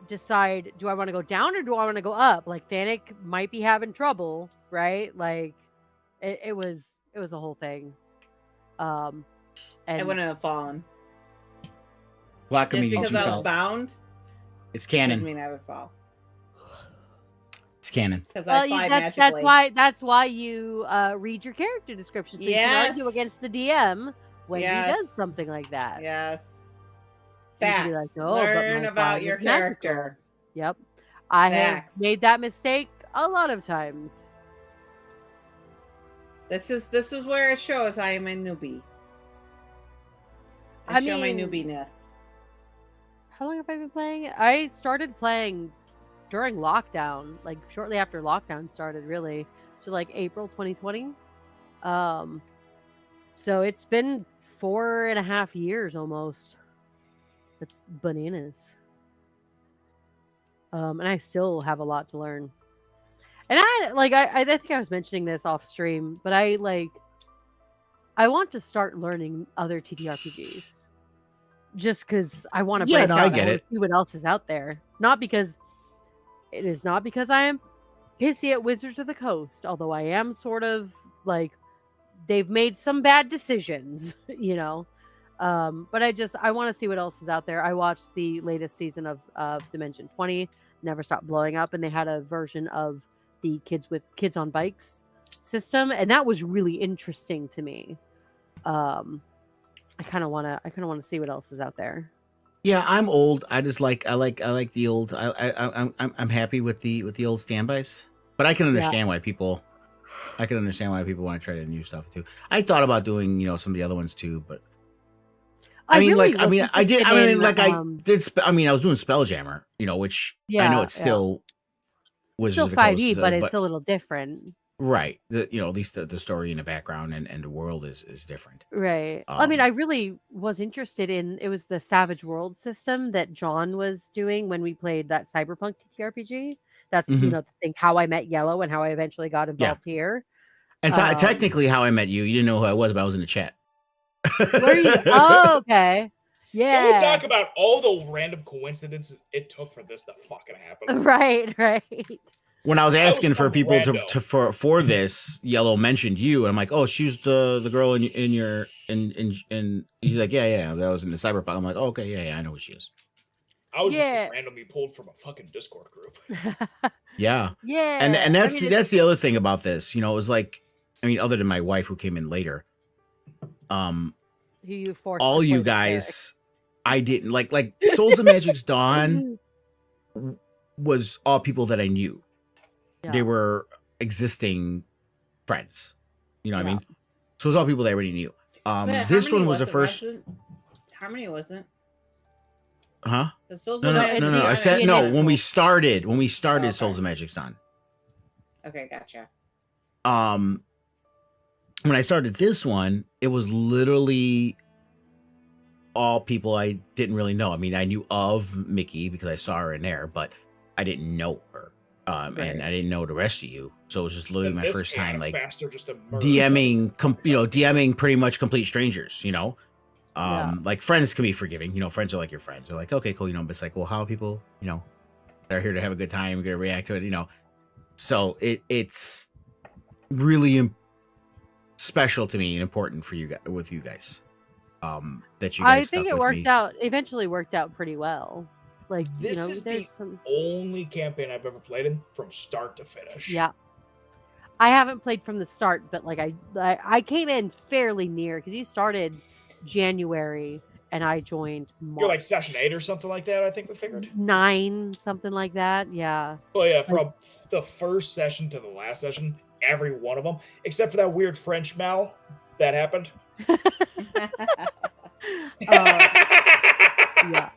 decide, do I want to go down or do I want to go up? Like Thanik might be having trouble, right? Like it was a whole thing. And I wouldn't have fallen. Plot Just convenience. because You I was felt. bound It's doesn't canon. mean I would fall. It's canon. Because well, I fly that's magically. why you read your character description so you can argue Yes. against the DM when he does Yes. something like that. Yes. You can Facts. be like, "No, but Learn my about flying your is magical." character. Yep. I Facts. have made that mistake a lot of times. This is where it shows I am a newbie. I show my mean- newbiness. How long have I been playing? I started playing during lockdown, like shortly after lockdown started, really. So like April 2020. So it's been 4.5 years almost. It's bananas. And I still have a lot to learn. And I think I was mentioning this off stream, but I want to start learning other TTRPGs. Just because I want to Yeah, branch no, out. I get wanna it. see what else is out there. Not because I am pissy at Wizards of the Coast, although I am sort of like they've made some bad decisions, you know. But I want to see what else is out there. I watched the latest season of Dimension 20, Never Stop Blowing Up, and they had a version of the kids on bikes system, and that was really interesting to me. I kind of want to see what else is out there. Yeah, I'm old. I like the old. I'm happy with the old standbys, but I can understand why people. I can understand why people want to try to new stuff too. I thought about doing some of the other ones too, but I was doing Spelljammer, which I know it's still Wizards of the 5e, Coast, but it's a little different. Right. At least the story and the background and the world is different. Right. I mean, I really was interested in it was the Savage World system that John was doing when we played that Cyberpunk TTRPG. That's Mhm. the thing how I met Yellow and how I eventually got involved here. And technically, how I met you, you didn't know who I was, but I was in the chat. Were you? Oh, okay. Can we Yeah. talk about all the random coincidences it took for this to fucking happen? Right. When I was That was asking for some people rando. for this, Yellow mentioned you, and I'm like, oh, she's the girl in he's like, yeah, that was in the Cyberpunk. I'm like, oh, okay, yeah, I know who she is. I was Yeah. just randomly pulled from a fucking Discord group. Yeah, Yeah. and that's I mean, that's the other thing about this. It was like, other than my wife who came in later, who you forced all to you play the cleric. guys, I didn't like Souls of Magic's Dawn was all people that I knew. Yeah. They were existing friends. You know what I Yeah. mean? So it was all people that I already knew. But This Harmony one was the wasn't, first. was it? Harmony wasn't. Huh? The Souls No, of no, Magic no, no. I Dawn said is no. not When we cool. started, Okay. Souls of Magic's Dawn. Okay, gotcha. When I started this one, it was literally all people I didn't really know. I mean, I knew of Mickey because I saw her in there, but I didn't know her. And I didn't know the rest of you. So it was just literally And my this first time, chaotic like, bastard just emerged. DMing pretty much complete strangers, you know? Yeah. Like, friends can be forgiving. You know, friends are like your friends. They're like, okay, cool, you know, but it's like, well, how are people, you know, they're here to have a good time, gonna react to it, you know? So it's really special to me and important for you guys, with you guys. That you guys I think it eventually worked out pretty well. Like, This you know, is there's the some. only campaign I've ever played in from start to finish. Yeah. I haven't played from the start, but like I came in fairly near because you started January and I joined March. You're like session 8 or something like that, I think we figured. 9, something like that. Yeah. Oh yeah, from the first session to the last session, every one of them, except for that weird French mal that happened. Yeah.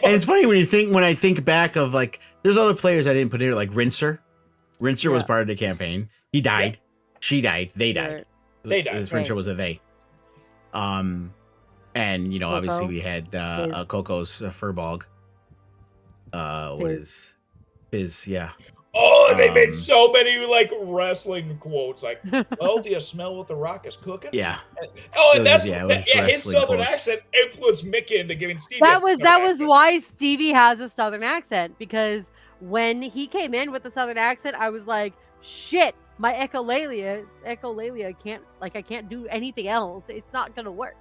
And it's funny when I think back of, like, there's other players I didn't put in here, like Rinser. Rinser was part of the campaign. He died. Yeah. She died. They died. They died. This Rinser was a they. And you know, Coco. obviously we had Coco's Furbog. What is Fizz? Yeah. Oh, they made so many like wrestling quotes, like, "Well, do you smell what the Rock is cooking?" Yeah. And his southern accent influenced Mickey into giving Stevie. That was why Stevie has a southern accent, because when he came in with the southern accent, I was like, "Shit, my echolalia can't, like, I can't do anything else. It's not gonna work."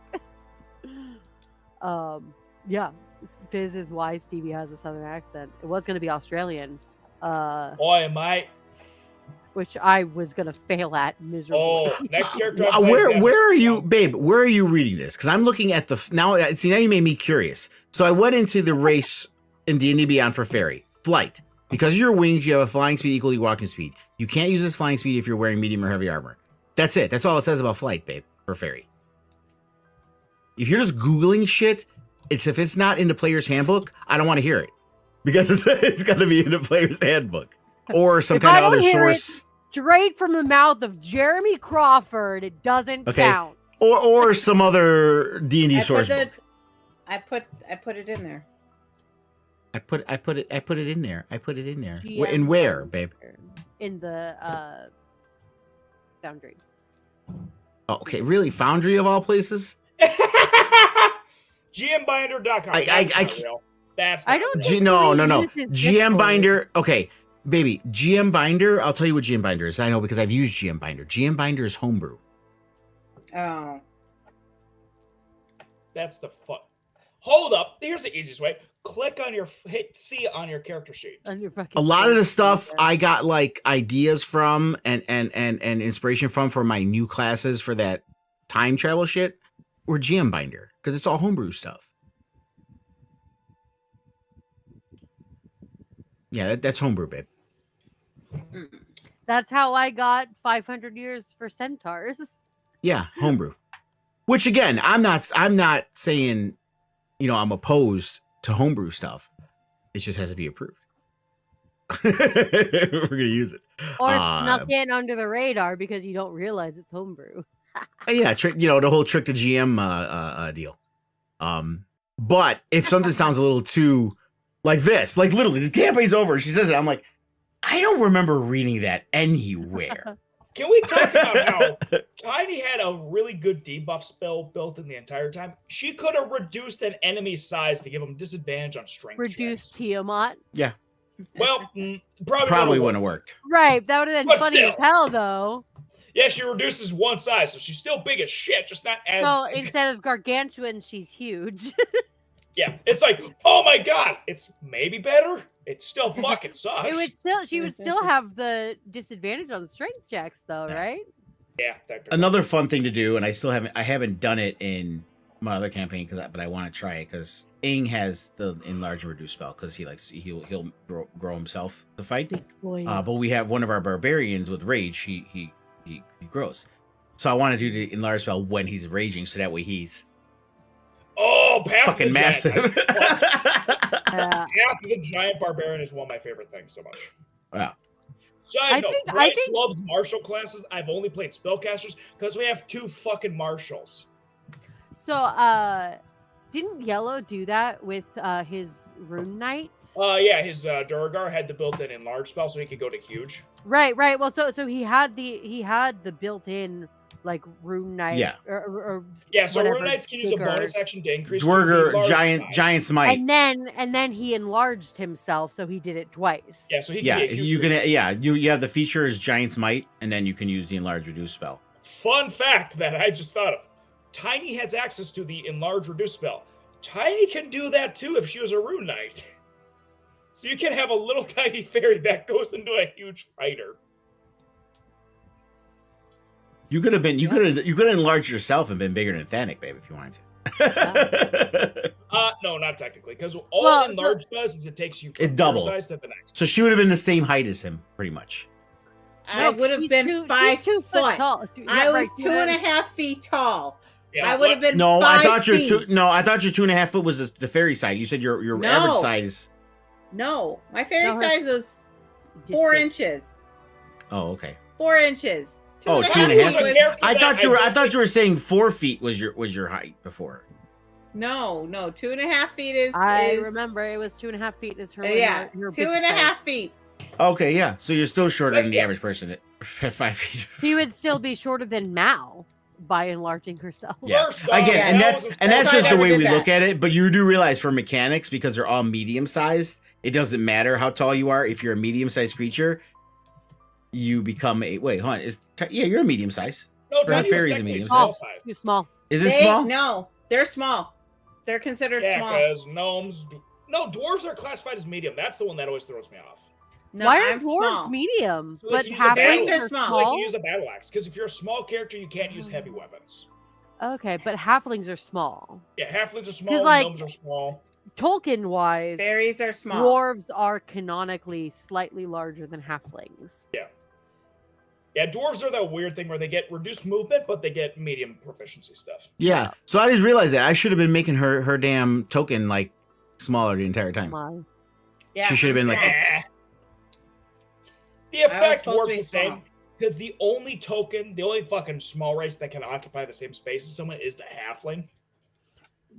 Yeah, Fizz is why Stevie has a southern accent. It was gonna be Australian. Oi, mate. Which I was gonna fail at miserably. Oh, next character. Where are you, babe? Where are you reading this? Because I'm looking at now you made me curious. So I went into the race in D&D Beyond for Fairy flight. Because of your wings, you have a flying speed equal to walking speed. You can't use this flying speed if you're wearing medium or heavy armor. That's it. That's all it says about flight, babe, for Fairy. If you're just Googling shit, if it's not in the player's handbook, I don't want to hear it. Because it's got to be in the player's handbook. Or some kind of other source. Straight from the mouth of Jeremy Crawford, it doesn't count. Or some other D&D source book. I put it in there. I put it in there. GM In where, babe? In the Foundry. Oh, okay, really? Foundry of all places? GMbinder.com. That's I don't. No. GM Binder. Okay, baby. GM Binder. I'll tell you what GM Binder is. I know because I've used GM Binder. GM Binder is homebrew. Oh. That's the fun. Hold up. Here's the easiest way. Hit C on your character sheet. A lot of the stuff I got like ideas from and inspiration from for my new classes for that time travel shit were GM Binder because it's all homebrew stuff. Yeah, that's homebrew, babe. That's how I got 500 years for centaurs. Yeah, homebrew. Which again, I'm not saying, you know, I'm opposed to homebrew stuff. It just has to be approved. We're gonna use it. Or snuck in under the radar because you don't realize it's homebrew. Yeah, the whole trick to GM deal. But if something sounds a little too like this, like literally the campaign's over, she says it, I'm like, I don't remember reading that anywhere. Can we talk about how Tiny had a really good debuff spell built in the entire time? She could have reduced an enemy's size to give them disadvantage on strength Reduced checks. Tiamat. Yeah. Well, probably wouldn't have worked. Right. That would have been But funny still. as hell, though. Yeah, she reduces one size, so she's still big as shit, just not as So big. instead of gargantuan, she's huge. Yeah, it's like, oh my god, it's maybe better. It still fucking sucks. She would still have the disadvantage on strength checks, though, right? Yeah. Another fun thing to do, and I haven't done it in my other campaign but I want to try it because Ing has the enlarge and reduce spell because he'll grow himself to fight. But we have one of our barbarians with rage. He grows, so I want to do the enlarge spell when he's raging, so that way he's fucking massive. Path of the Giant Barbarian is one of my favorite things so much. Wow. Side note, Bryce loves martial classes. I've only played spellcasters because we have 2 fucking marshals. So, didn't Yellow do that with his Rune Knight? Yeah, his Duragar had the built-in enlarge spell, so he could go to huge. Right. Well, so he had the built-in like Rune Knight. Yeah. Or Yeah, so whatever, Rune Knights can use a bigger. bonus action to increase Dwarger to the giant smite. And then he enlarged himself, so he did it twice. Yeah, so he Yeah, can be a huge you can. creature. Yeah, you have the feature is giant smite, and then you can use the enlarge reduce spell. Fun fact that I just thought of. Tiny has access to the enlarge reduce spell. Tiny can do that too if she was a Rune Knight. So you can have a little tiny fairy that goes into a huge fighter. You could have enlarged yourself and been bigger than Thanic, babe, if you wanted to. No, not technically, because all enlarge does is it takes you from It double. your size to the next. So she would have been the same height as him, pretty much. I would have been 5 2 foot. foot tall. I was 2.5 feet tall. Yeah, I would have been No, 5 I thought your feet. I thought your 2.5 foot was the fairy side. You said your No. average size. No, my fairy No, her- size was Just 4 big. inches. Oh, okay. 4 inches. Oh, 2.5 2.5 feet was- Character I that thought you were saying 4 feet was your height before. No, 2.5 feet is. I remember it was 2.5 feet is her. Yeah, her big 2.5 feet. Okay, yeah. So you're still shorter than the Yeah. average person at 5 feet. He would still be shorter than Mal by enlarging herself. Yeah. First off, Again, and that that's was- just I the never way did we that. look at it. But you do realize for mechanics, because they're all medium sized, it doesn't matter how tall you are. If you're a medium sized creature, you become a hold on. You're a medium size. No, Brown Tiny was fairies are technically medium small size. size. Too small. Is it small? No, they're small. They're considered Yeah, small. because gnomes. No, dwarves are classified as medium. That's the one that always throws me off. No, Why are I'm dwarves small. medium? So they But can use a battle halflings axe. are Small. So they small. can use a battle axe. Because if you're a small character, you can't use heavy weapons. Okay, but halflings are small. Yeah, halflings are small. like- Gnomes are small. Tolkien wise, Fairies are small. dwarves are canonically slightly larger than halflings. Yeah, dwarves are that weird thing where they get reduced movement, but they get medium proficiency stuff. Yeah. So I just realized that I should have been making her damn token like smaller the entire time. Wow. Yeah, She should have been like- small. The effect supposed to works be the same. small. Because the only fucking small race that can occupy the same space as someone is the halfling.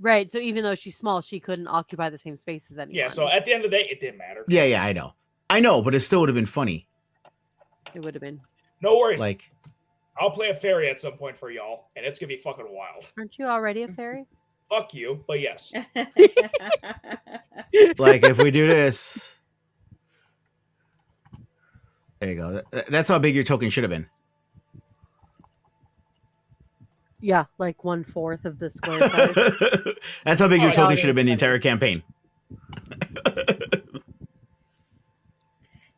Right. So even though she's small, she couldn't occupy the same space as anyone. Yeah, so at the end of the day, it didn't matter. Yeah, I know, but it still would have been funny. it would have been. No worries. Like, I'll play a fairy at some point for y'all, and it's gonna be fucking wild. Aren't you already a fairy? Fuck you, but yes. if we do this, there you go. That's how big your token should have been. Yeah, like 1/4 of the square size. That's how big your Oh, token yeah. should have been the entire campaign.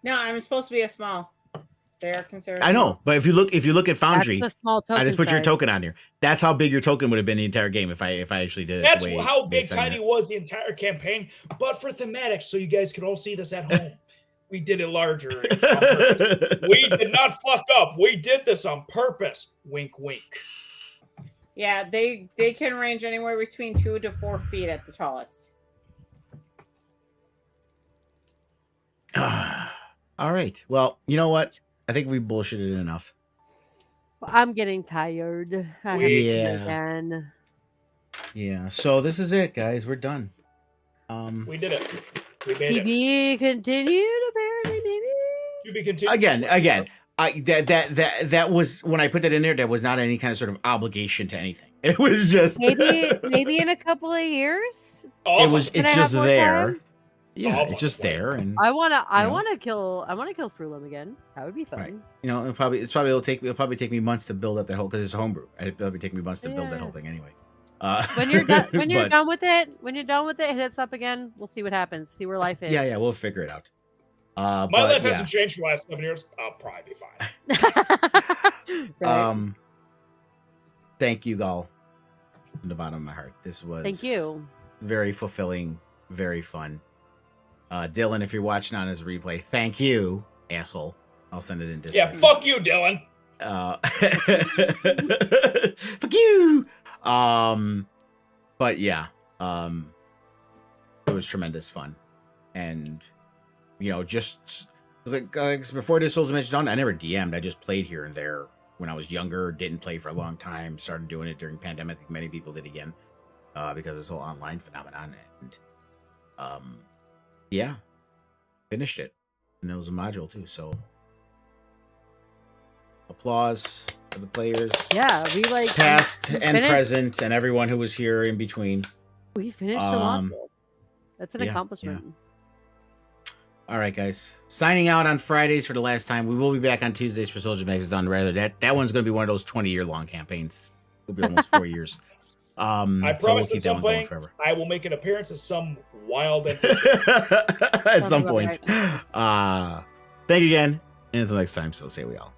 No, I'm supposed to be a small. They're considered. I know, but if you look at Foundry, That's the small token I just put your size. token on here. That's how big your token would have been the entire game if I actually did it. That's the way how they big said Tiny it. was the entire campaign, but for thematics, so you guys could all see this at home. We did it larger. on purpose. We did not fuck up. We did this on purpose. Wink, wink. Yeah, they can range anywhere between 2 to 4 feet at the tallest. All right. Well, you know what? I think we bullshitted enough. I'm getting tired. I have to Yeah. do it again. Yeah. So this is it, guys. We're done. We did it. We made To it. be continued, apparently, maybe. To be continued. Again. That was when I put that in there. That was not any kind of sort of obligation to anything. It was just Maybe in a couple of years. Awesome. It's Can I have just more there. time? Yeah, Oh, it's just there, and I wanna know. kill Frulam again. That would be fun. Right. it'll probably take me months to build up that whole because it's homebrew. It'll probably take me months to build that Yeah. whole thing anyway. When you're done, but- done with it, hit us up again. We'll see what happens. See where life is. yeah, we'll figure it out. My But, life yeah. hasn't changed for the last 7 years. I'll probably be fine. Right. Thank you, Gal, from the bottom of my heart. This was Thank you. very fulfilling, very fun. Dylan, if you're watching on his replay, thank you, asshole. I'll send it in Discord. Yeah, fuck you, Dylan. Fuck you. But yeah, it was tremendous fun, and just like before this Souls of Dimension Dawn, I never DM'd. I just played here and there when I was younger. Didn't play for a long time. Started doing it during pandemic, like many people did again. because of this whole online phenomenon. And yeah, finished it. And it was a module too. So applause for the players. Yeah, we like Past and finished- present and everyone who was here in between. We finished the module. That's an yeah, accomplishment. All right, guys. Signing out on Fridays for the last time. We will be back on Tuesdays for Soldier Max Done. Rather, that one's going to be one of those 20-year long campaigns. It'll be almost 4 years. I so promise we'll at some point I will make an appearance as some wild at some Sounds point. about Thank you again. And until next time, so say we all.